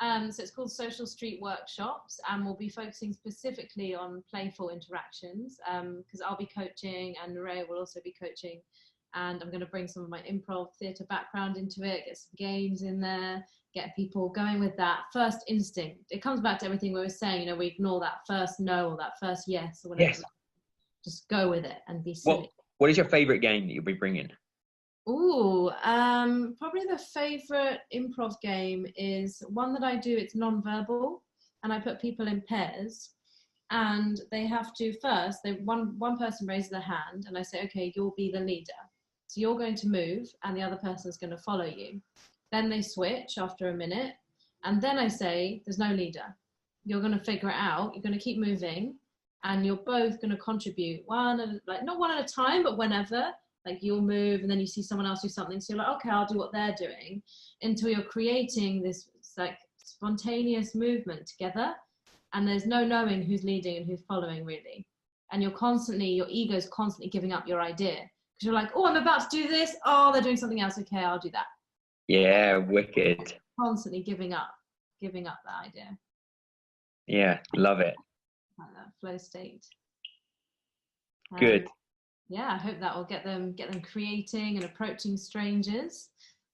So it's called Social Street Workshops, and we'll be focusing specifically on playful interactions, because I'll be coaching and Nerea will also be coaching, and I'm going to bring some of my improv theatre background into it, get some games in there, get people going with that first instinct. It comes back to everything we were saying, we ignore that first no or that first yes or whatever. Yes. Just go with it and be silly. What is your favourite game that you'll be bringing? Ooh, probably the favourite improv game is one that I do. It's non-verbal, and I put people in pairs, and they have to first, one person raises their hand, and I say, okay, you'll be the leader. So you're going to move, and the other person's going to follow you. Then they switch after a minute, and then I say, there's no leader. You're going to figure it out. You're going to keep moving, and you're both going to contribute not one at a time, but whenever. Like you'll move and then you see someone else do something. So you're like, okay, I'll do what they're doing, until you're creating this like spontaneous movement together. And there's no knowing who's leading and who's following really. And your ego's constantly giving up your idea. Because you're like, oh, I'm about to do this. Oh, they're doing something else. Okay, I'll do that. Yeah, wicked. Constantly giving up that idea. Yeah, love it. Like that flow state. Good. Yeah, I hope that will get them creating and approaching strangers.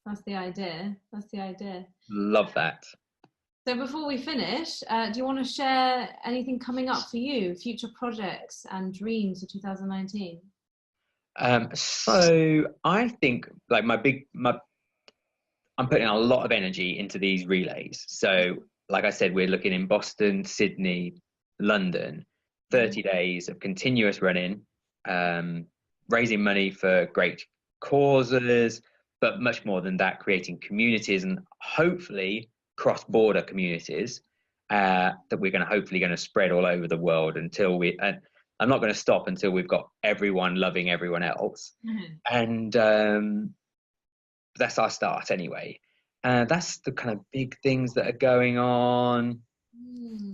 That's the idea. Love that. So before we finish, do you want to share anything coming up for you, future projects and dreams for 2019? So I think like I'm putting a lot of energy into these relays. So like I said, we're looking in Boston, Sydney, London, 30 days of continuous running. Raising money for great causes, but much more than that, creating communities and hopefully cross-border communities that we're hopefully going to spread all over the world until I'm not going to stop until we've got everyone loving everyone else. And that's our start anyway. That's the kind of big things that are going on.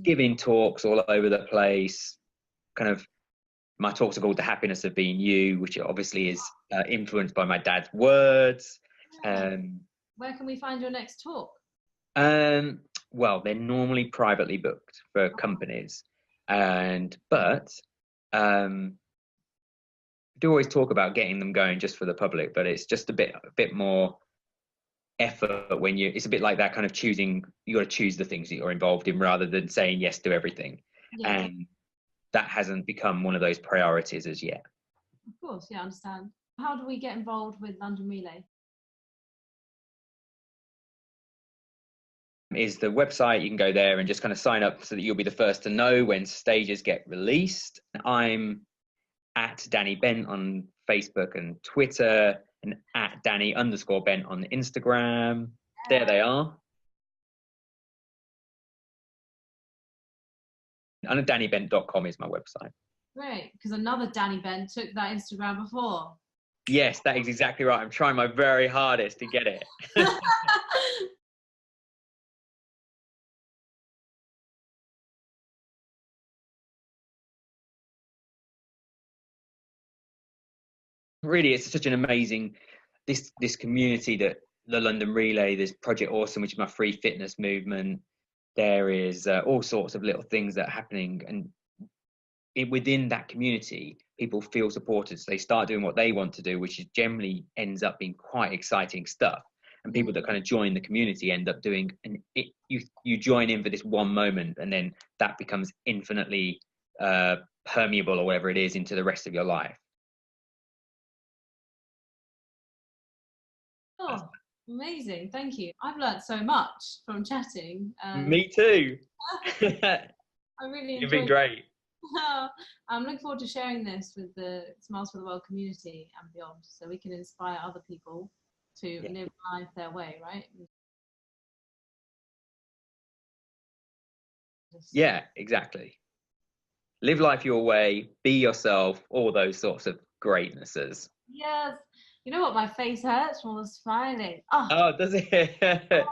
Giving talks all over the place. My talks are called The Happiness of Being You, which obviously is influenced by my dad's words. Where can we find your next talk? Well, they're normally privately booked for companies, but do always talk about getting them going just for the public. But it's just a bit more effort it's a bit like that kind of choosing. You got to choose the things that you're involved in rather than saying yes to everything. Yeah. And that hasn't become one of those priorities as yet. Of course, yeah, I understand. How do we get involved with London Relay? Is the website. You can go there and just kind of sign up so that you'll be the first to know when stages get released. I'm at Danny Bent on Facebook and Twitter, and at Danny_Bent on Instagram. There they are. And DannyBent.com is my website. Great, because another Danny Bent took that Instagram before. Yes, that is exactly right. I'm trying my very hardest to get it. Really, it's such an amazing this community, that the London Relay, there's Project Awesome, which is my free fitness movement. There is all sorts of little things that are happening, and within that community, people feel supported, so they start doing what they want to do, which is generally ends up being quite exciting stuff. And people that kind of join the community end up doing, and you join in for this one moment, and then that becomes infinitely permeable, or whatever it is, into the rest of your life. Oh, amazing. Thank you. I've learned so much from chatting. Me too. I really enjoyed You've been great. I'm looking forward to sharing this with the Smiles for the World community and beyond, so we can inspire other people to live life their way, right? Yeah, exactly. Live life your way, be yourself, all those sorts of greatnesses. Yes. You know what? My face hurts from all the smiling. Oh, Oh, does it?